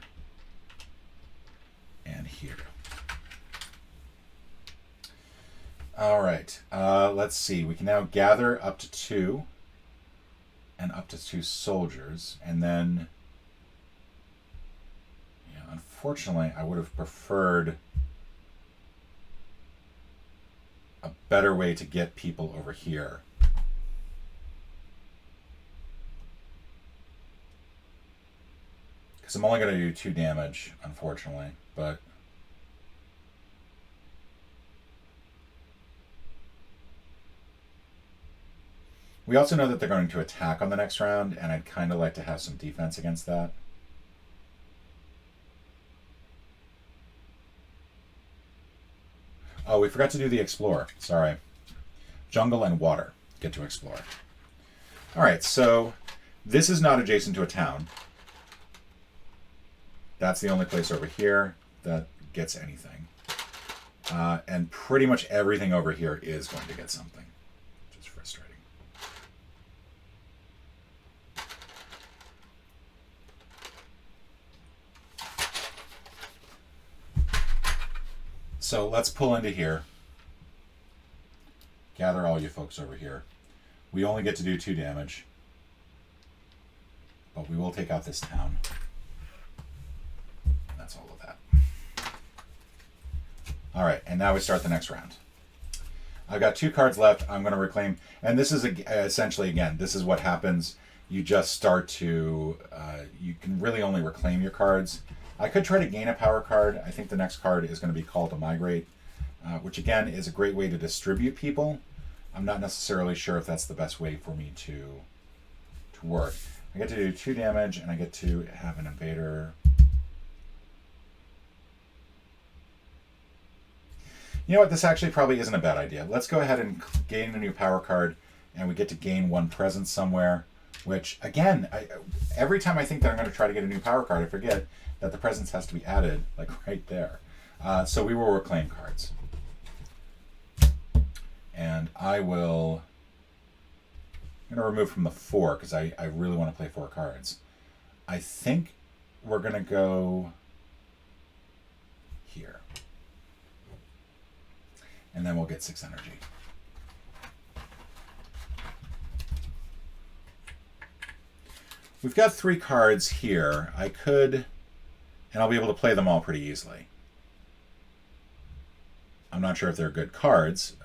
and here. All right, let's see. We can now gather up to 2 and up to 2 soldiers, and then, yeah, unfortunately, I would have preferred a better way to get people over here. Because I'm only going to do 2 damage, unfortunately, but we also know that they're going to attack on the next round, and I'd kind of like to have some defense against that. Oh, we forgot to do the Explorer. Sorry. Jungle and water get to explore. All right, so this is not adjacent to a town. That's the only place over here that gets anything. And pretty much everything over here is going to get something, which is frustrating. So let's pull into here. Gather all you folks over here. We only get to do 2 damage, but we will take out this town. That's all of that. All right, and now we start the next round. I've got 2 cards left. I'm going to reclaim. And this is essentially, again, this is what happens. You just start to, you can really only reclaim your cards. I could try to gain a power card. I think the next card is going to be Call to Migrate, which again is a great way to distribute people. I'm not necessarily sure if that's the best way for me to work. I get to do 2 damage, and I get to have an Invader. You know what? This actually probably isn't a bad idea. Let's go ahead and gain a new power card, and we get to gain 1 presence somewhere, which, again, every time I think that I'm going to try to get a new power card, I forget that the presence has to be added, like right there. So we will reclaim cards. And I will... I'm going to remove from the 4 because I really want to play 4 cards. I think we're going to go here. And then we'll get 6 energy. We've got 3 cards here. I could, and I'll be able to play them all pretty easily. I'm not sure if they're good cards.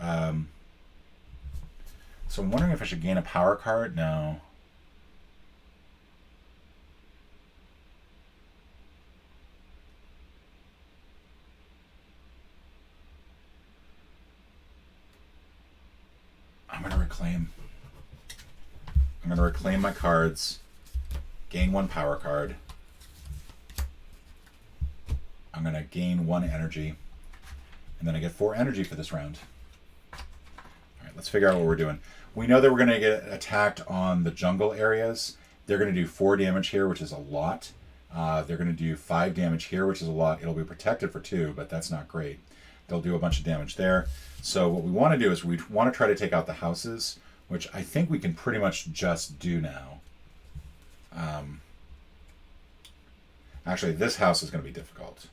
So I'm wondering if I should gain a power card. No. I'm going to reclaim. I'm going to reclaim my cards, gain 1 power card. I'm going to gain 1 energy, and then I get 4 energy for this round. All right, let's figure out what we're doing. We know that we're going to get attacked on the jungle areas. They're going to do 4 damage here, which is a lot. They're going to do 5 damage here, which is a lot. It'll be protected for 2, but that's not great. They'll do a bunch of damage there. So what we want to do is we want to try to take out the houses, which I think we can pretty much just do now. Actually, this house is going to be difficult.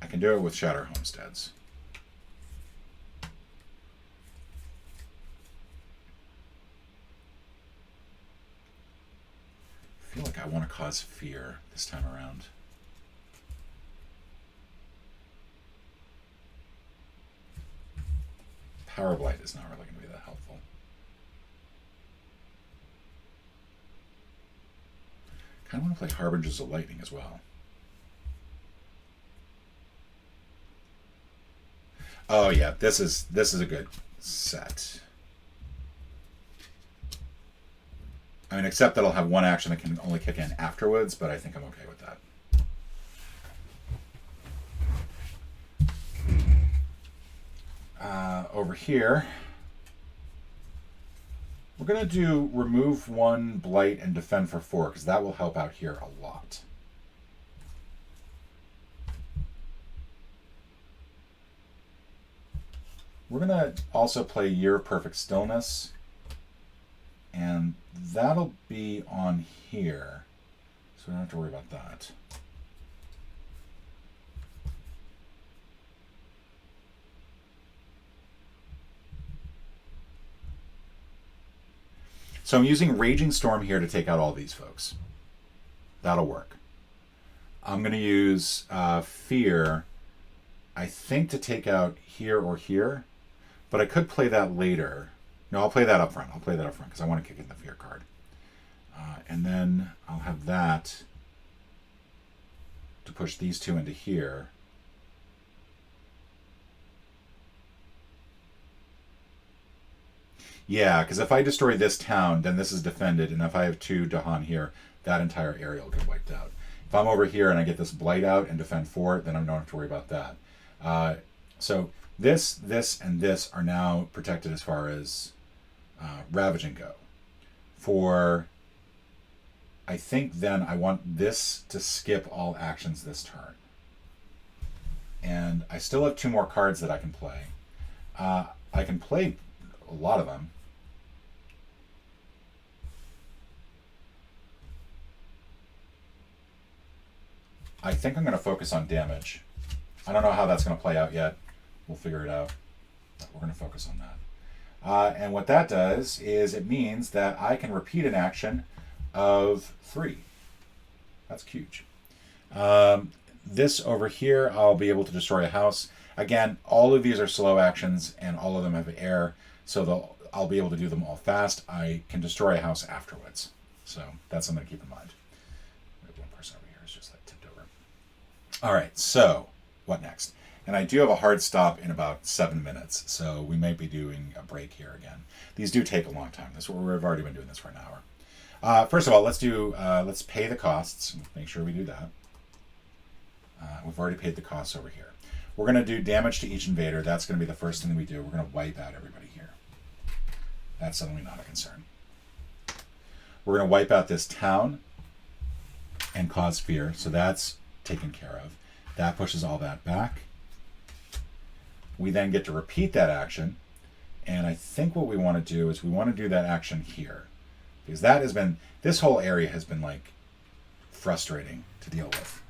I can do it with Shatter Homesteads. I feel like I want to cause fear this time around. Power Blight is not really going to be that helpful. Kind of want to play Harbingers of Lightning as well. Oh yeah, this is a good set. I mean, except that I'll have 1 action that can only kick in afterwards, but I think I'm okay with that. Over here, we're going to do remove 1 Blight and defend for 4, because that will help out here a lot. We're going to also play Year of Perfect Stillness, and that'll be on here, so we don't have to worry about that. So I'm using Raging Storm here to take out all these folks. That'll work. I'm going to use Fear, I think, to take out here or here, but I could play that later. No, I'll play that up front. I'll play that up front because I want to kick in the Fear card. And then I'll have that to push these 2 into here. Yeah, because if I destroy this town, then this is defended, and if I have 2 Dahan here, that entire area will get wiped out. If I'm over here and I get this Blight out and defend 4, then I don't have to worry about that. So this, and this are now protected as far as Ravaging go. For, I think then I want this to skip all actions this turn. And I still have 2 more cards that I can play. I can play a lot of them. I think I'm going to focus on damage. I don't know how that's going to play out yet. We'll figure it out. But we're going to focus on that. And what that does is it means that I can repeat an action of 3. That's huge. This over here, I'll be able to destroy a house. Again, all of these are slow actions, and all of them have air, so I'll be able to do them all fast. I can destroy a house afterwards. So that's something to keep in mind. One person over here is just like tipped over. All right, so what next? And I do have a hard stop in about 7 minutes, so we might be doing a break here again. These do take a long time. We've already been doing this for an hour. First of all, let's pay the costs. Make sure we do that. We've already paid the costs over here. We're going to do damage to each invader. That's going to be the first thing we do. We're going to wipe out everybody here. That's suddenly not a concern. We're going to wipe out this town and cause fear. So that's taken care of. That pushes all that back. We then get to repeat that action. And I think what we want to do is we want to do that action here. Because that has been, this whole area has been like frustrating to deal with.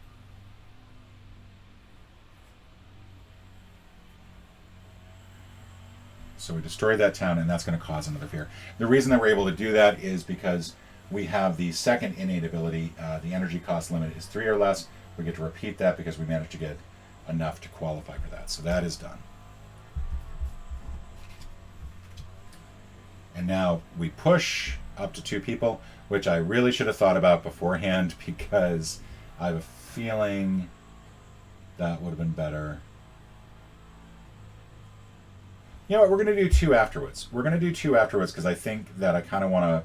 So we destroy that town, and that's going to cause another fear. The reason that we're able to do that is because we have the second innate ability. The energy cost limit is 3 or less. We get to repeat that because we managed to get enough to qualify for that. So that is done. And now we push up to 2 people, which I really should have thought about beforehand because I have a feeling that would have been better. You know what, we're going to do 2 afterwards. We're going to do 2 afterwards because I think that I kind of want to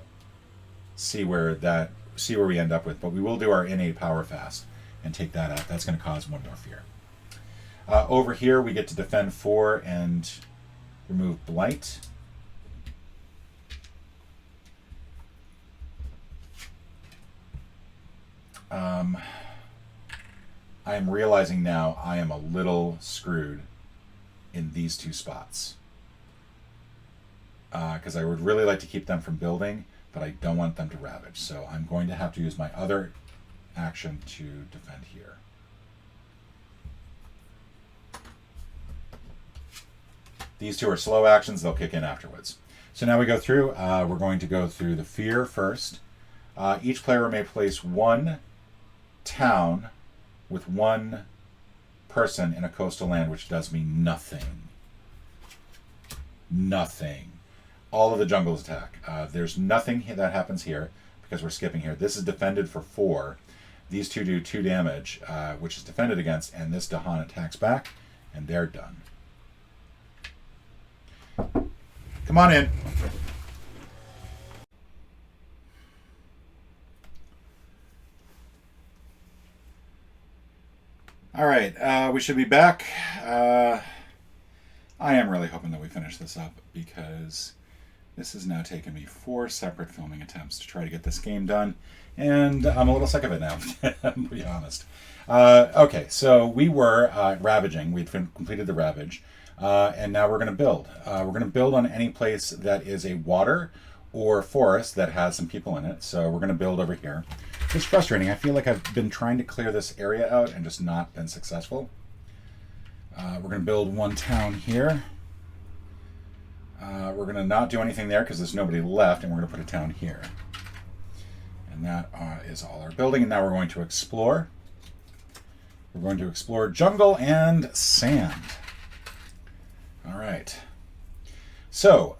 see where we end up with. But we will do our innate power fast and take that out. That's going to cause 1 more fear. Over here, we get to defend 4 and remove blight. I am realizing now I am a little screwed in these 2 spots. Because I would really like to keep them from building, but I don't want them to ravage. So I'm going to have to use my other action to defend here. These 2 are slow actions. They'll kick in afterwards. So now we go through. We're going to go through the fear first. Each player may place 1 town with 1 person in a coastal land, which does me nothing. Nothing. All of the jungles attack. There's nothing that happens here because we're skipping here. This is defended for 4. These 2 do 2 damage, which is defended against, and this Dahan attacks back, and they're done. Come on in. All right, we should be back. I am really hoping that we finish this up because this has now taken me 4 separate filming attempts to try to get this game done, and I'm a little sick of it now, to be honest. Okay, so we were ravaging. We'd completed the ravage, and now we're going to build. We're going to build on any place that is a water or forest that has some people in it, so we're going to build over here. It's frustrating. I feel like I've been trying to clear this area out and just not been successful. We're going to build 1 town here. We're going to not do anything there because there's nobody left, and we're going to put a town here. And that is all our building. And now we're going to explore. We're going to explore jungle and sand. All right. So,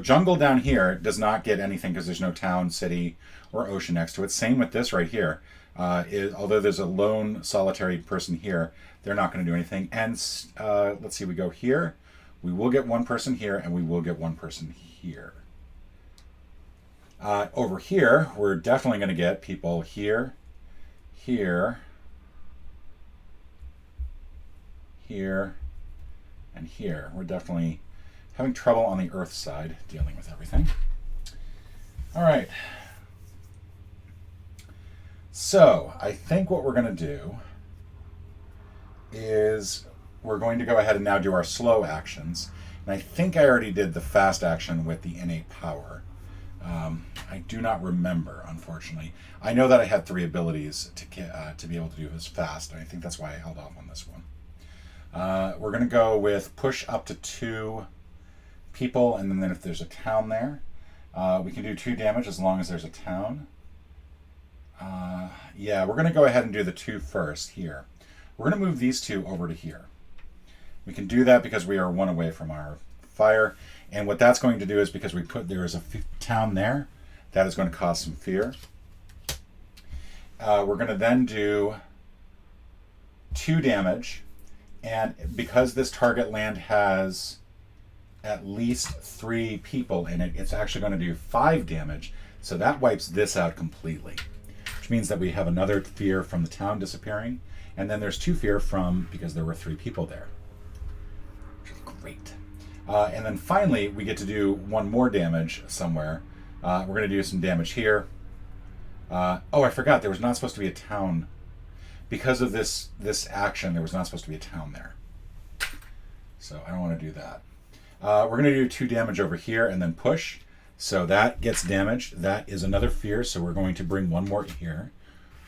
jungle down here does not get anything because there's no town, city, or ocean next to it. Same with this right here. Although there's a lone solitary person here, they're not going to do anything. And let's see, we go here. We will get 1 person here, and we will get 1 person here. Over here, we're definitely going to get people here, here, here, and here. We're definitely having trouble on the earth side dealing with everything. All right. So I think what we're going to do is we're going to go ahead and now do our slow actions. And I think I already did the fast action with the innate power. I do not remember, unfortunately. I know that I had 3 abilities to be able to do this fast, and I think that's why I held off on this one. We're going to go with push up to 2 people, and then if there's a town there, we can do 2 damage as long as there's a town. Yeah, we're going to go ahead and do the 2 first here. We're going to move these 2 over to here. We can do that because we are 1 away from our fire. And what that's going to do is because there is a town there, that is going to cause some fear. We're going to then do 2 damage. And because this target land has at least 3 people in it, it's actually going to do 5 damage. So that wipes this out completely, which means that we have another fear from the town disappearing. And then there's 2 fear because there were 3 people there. Great. And then finally, we get to do 1 more damage somewhere. We're going to do some damage here. Oh, I forgot. There was not supposed to be a town. Because of this action, there was not supposed to be a town there. So I don't want to do that. We're going to do 2 damage over here and then push. So that gets damaged. That is another fear. So we're going to bring 1 more here.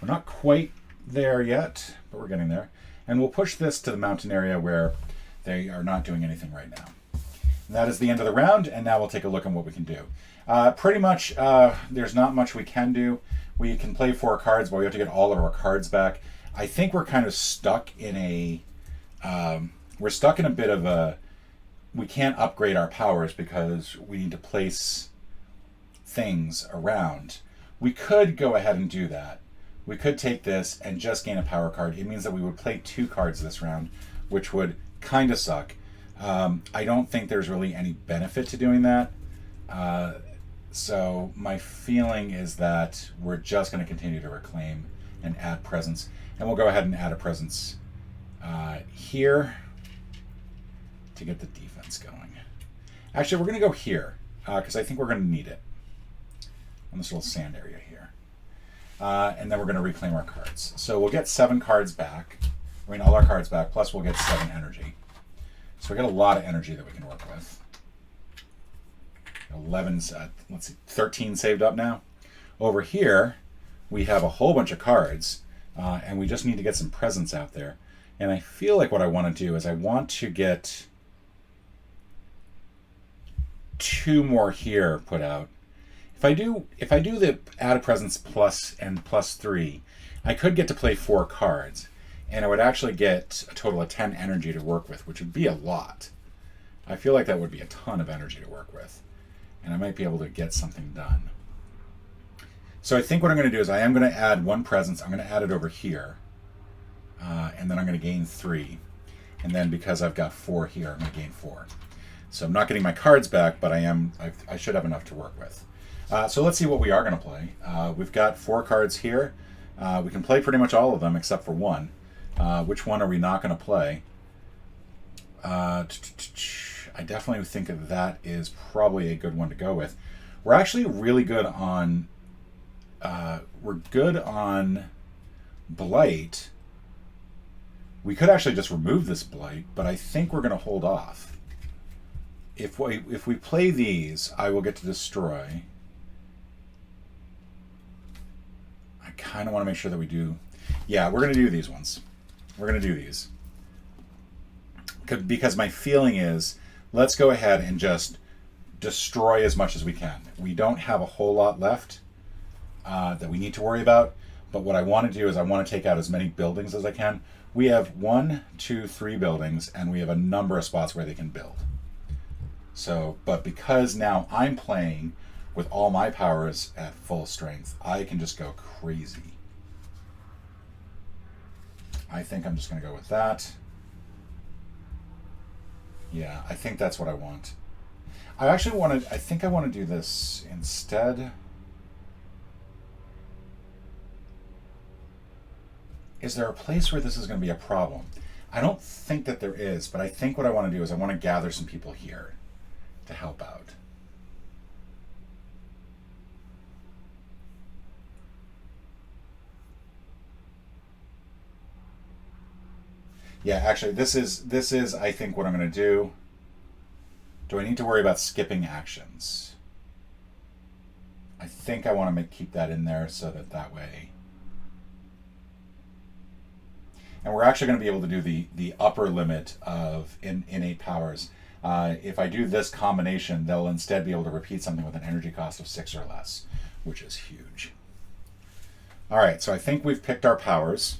We're not quite there yet, but we're getting there. And we'll push this to the mountain area where they are not doing anything right now. And that is the end of the round, and now we'll take a look at what we can do. Pretty much, there's not much we can do. We can play 4 cards, but we have to get all of our cards back. I think we're kind of stuck in a... we're stuck in a bit of a... We can't upgrade our powers because we need to place things around. We could go ahead and do that. We could take this and just gain a power card. It means that we would play 2 cards this round, which would kind of suck. I don't think there's really any benefit to doing that. So my feeling is that we're just going to continue to reclaim and add presence. And we'll go ahead and add a presence here to get the defense going. Actually, we're going to go here because I think we're going to need it on this little sand area here. And then we're going to reclaim our cards. So we'll get 7 cards back. I mean, all our cards back, plus we'll get 7 energy. So we got a lot of energy that we can work with. 11's, let's see, 13 saved up now. Over here, we have a whole bunch of cards, and we just need to get some presence out there. And I feel like what I want to do is I want to get 2 more here put out. If I do the add a presence plus and plus 3, I could get to play 4 cards. And I would actually get a total of 10 energy to work with, which would be a lot. I feel like that would be a ton of energy to work with. And I might be able to get something done. So I think what I'm going to do is I am going to add 1 presence. I'm going to add it over here. And then I'm going to gain 3. And then because I've got 4 here, I'm going to gain 4. So I'm not getting my cards back, but I should have enough to work with. So let's see what we are going to play. We've got 4 cards here. We can play pretty much all of them except for 1. Which one are we not going to play? I definitely think that is probably a good one to go with. We're actually really good on... we're good on Blight. We could actually just remove this Blight, but I think we're going to hold off. If we play these, I will get to destroy. I kind of want to make sure that we do... Yeah, we're going to do these ones. We're going to do these. Because my feeling is, let's go ahead and just destroy as much as we can. We don't have a whole lot left that we need to worry about. But what I want to do is I want to take out as many buildings as I can. We have 1, 2, 3 buildings, and we have a number of spots where they can build. So, but because now I'm playing with all my powers at full strength, I can just go crazy. I think I'm just going to go with that. Yeah, I think that's what I want. I think I want to do this instead. Is there a place where this is going to be a problem? I don't think that there is, but I think what I want to do is I want to gather some people here to help out. Yeah, actually, this is I think what I'm going to do. Do I need to worry about skipping actions? I think I want to keep that in there so that way. And we're actually going to be able to do the upper limit of innate powers. If I do this combination, they'll instead be able to repeat something with an energy cost of 6 or less, which is huge. All right, so I think we've picked our powers.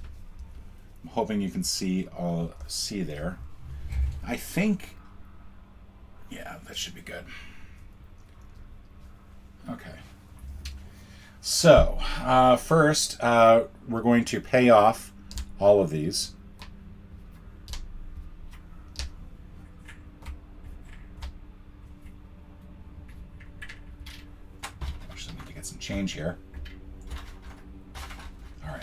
I'm hoping you can see there. I think, yeah, that should be good. Okay. So, first, we're going to pay off all of these. Actually, need to get some change here. All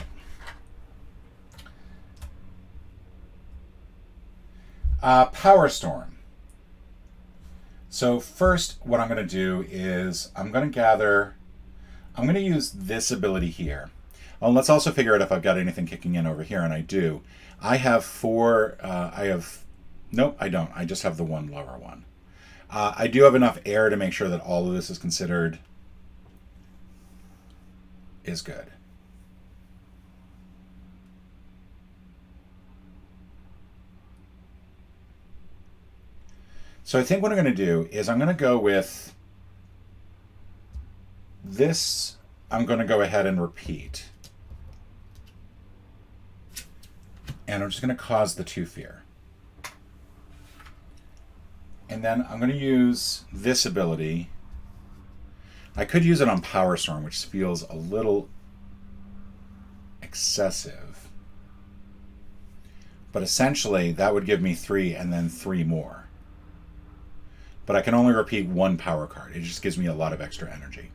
right. Power Storm. So first, what I'm going to do is I'm going to use this ability here. Oh, let's also figure out if I've got anything kicking in over here, and I do. I have four, nope, I don't. I just have the one lower one. I do have enough air to make sure that all of this is considered is good. So I think what I'm going to do is I'm going to go with this. I'm going to go ahead and repeat. And I'm just going to cause the 2 fear. And then I'm going to use this ability. I could use it on Power Storm, which feels a little excessive. But essentially, that would give me 3 and then 3 more. But I can only repeat 1 power card. It just gives me a lot of extra energy.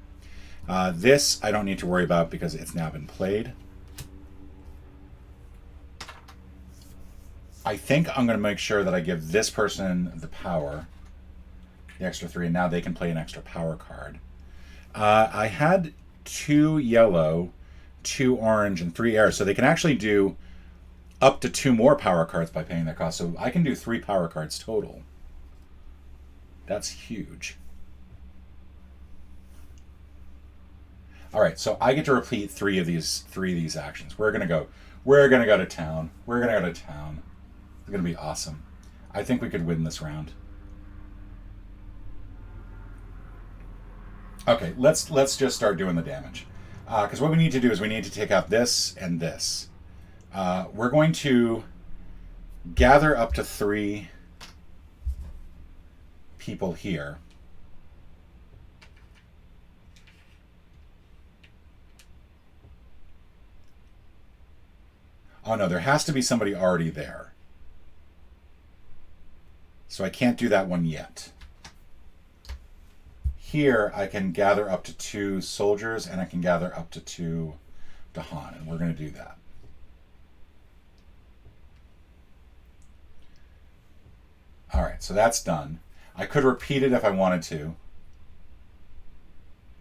This I don't need to worry about because it's now been played. I think I'm going to make sure that I give this person the power, the extra 3, and now they can play an extra power card. I had 2 yellow, 2 orange, and 3 air, so they can actually do up to 2 more power cards by paying their cost. So I can do 3 power cards total. That's huge. All right, so I get to repeat 3 of these actions. We're gonna go to town. We're gonna go to town. It's gonna be awesome. I think we could win this round. Okay, let's just start doing the damage. Because what we need to do is we need to take out this and this. We're going to gather up to 3 people here. Oh no, there has to be somebody already there. So I can't do that one yet. Here I can gather up to 2 soldiers and I can gather up to 2 Dahan, and we're going to do that. All right, so that's done. I could repeat it if I wanted to.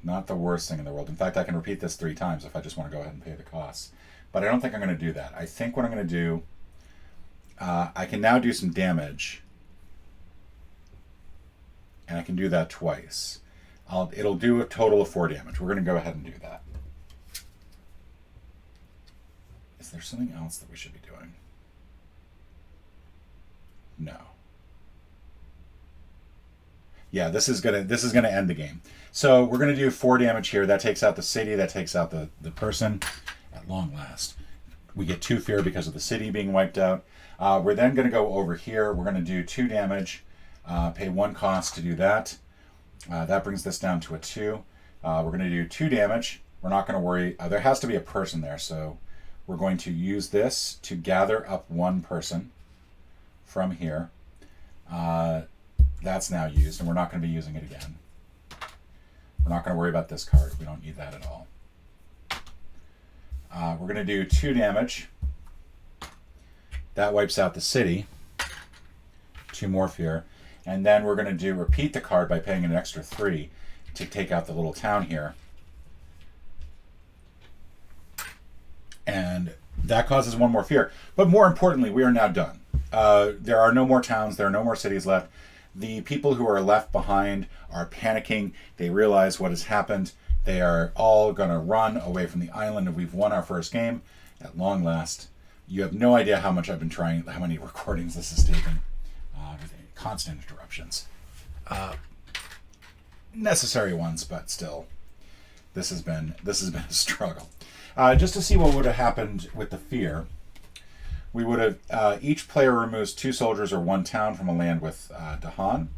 Not the worst thing in the world. In fact, I can repeat this 3 times if I just want to go ahead and pay the costs. But I don't think I'm going to do that. I think what I'm going to do, I can now do some damage. And I can do that twice. It'll do a total of 4 damage. We're going to go ahead and do that. Is there something else that we should be doing? No. Yeah, this is gonna end the game. So we're gonna do 4 damage here. That takes out the city. That takes out the person. At long last, we get 2 fear because of the city being wiped out. We're then gonna go over here. We're gonna do 2 damage. Pay 1 cost to do that. That brings this down to a 2. We're gonna do 2 damage. We're not gonna worry. There has to be a person there, so we're going to use this to gather up 1 person from here. That's now used, and we're not going to be using it again. We're not going to worry about this card. We don't need that at all. We're going to do 2 damage. That wipes out the city. 2 more fear. And then we're going to repeat the card by paying an extra 3 to take out the little town here. And that causes 1 more fear. But more importantly, we are now done. There are no more towns. There are no more cities left. The people who are left behind are panicking. They realize what has happened. They are all going to run away from the island, and we've won our first game at long last. You have no idea how much I've been trying, how many recordings this has taken, with constant interruptions. Necessary ones, but still. this has been a struggle. Just to see what would have happened with the fear, we would have each player removes 2 soldiers or 1 town from a land with Dahan.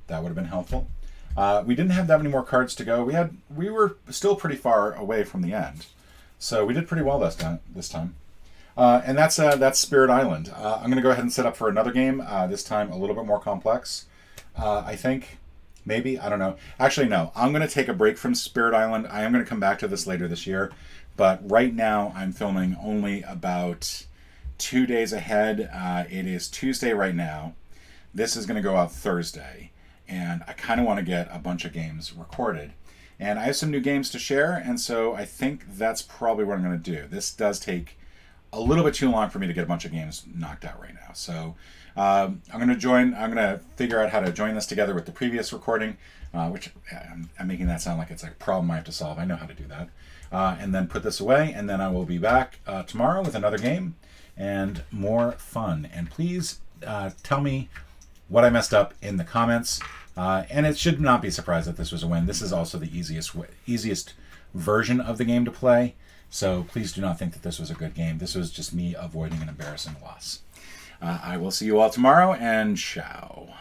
That would have been helpful. We didn't have that many more cards to go. We were still pretty far away from the end, so we did pretty well this time. And that's Spirit Island. I'm going to go ahead and set up for another game. This time a little bit more complex. I think. Maybe. I don't know. Actually, no. I'm going to take a break from Spirit Island. I am going to come back to this later this year. But right now, I'm filming only about 2 days ahead. It is Tuesday right now. This is going to go out Thursday. And I kind of want to get a bunch of games recorded. And I have some new games to share. And so I think that's probably what I'm going to do. This does take a little bit too long for me to get a bunch of games knocked out right now. So I'm going to figure out how to join this together with the previous recording, which I'm making that sound like it's a problem I have to solve. I know how to do that. And then put this away, and then I will be back tomorrow with another game and more fun. And please tell me what I messed up in the comments. And it should not be surprised that this was a win. This is also the easiest version of the game to play. So please do not think that this was a good game. This was just me avoiding an embarrassing loss. I will see you all tomorrow, and ciao.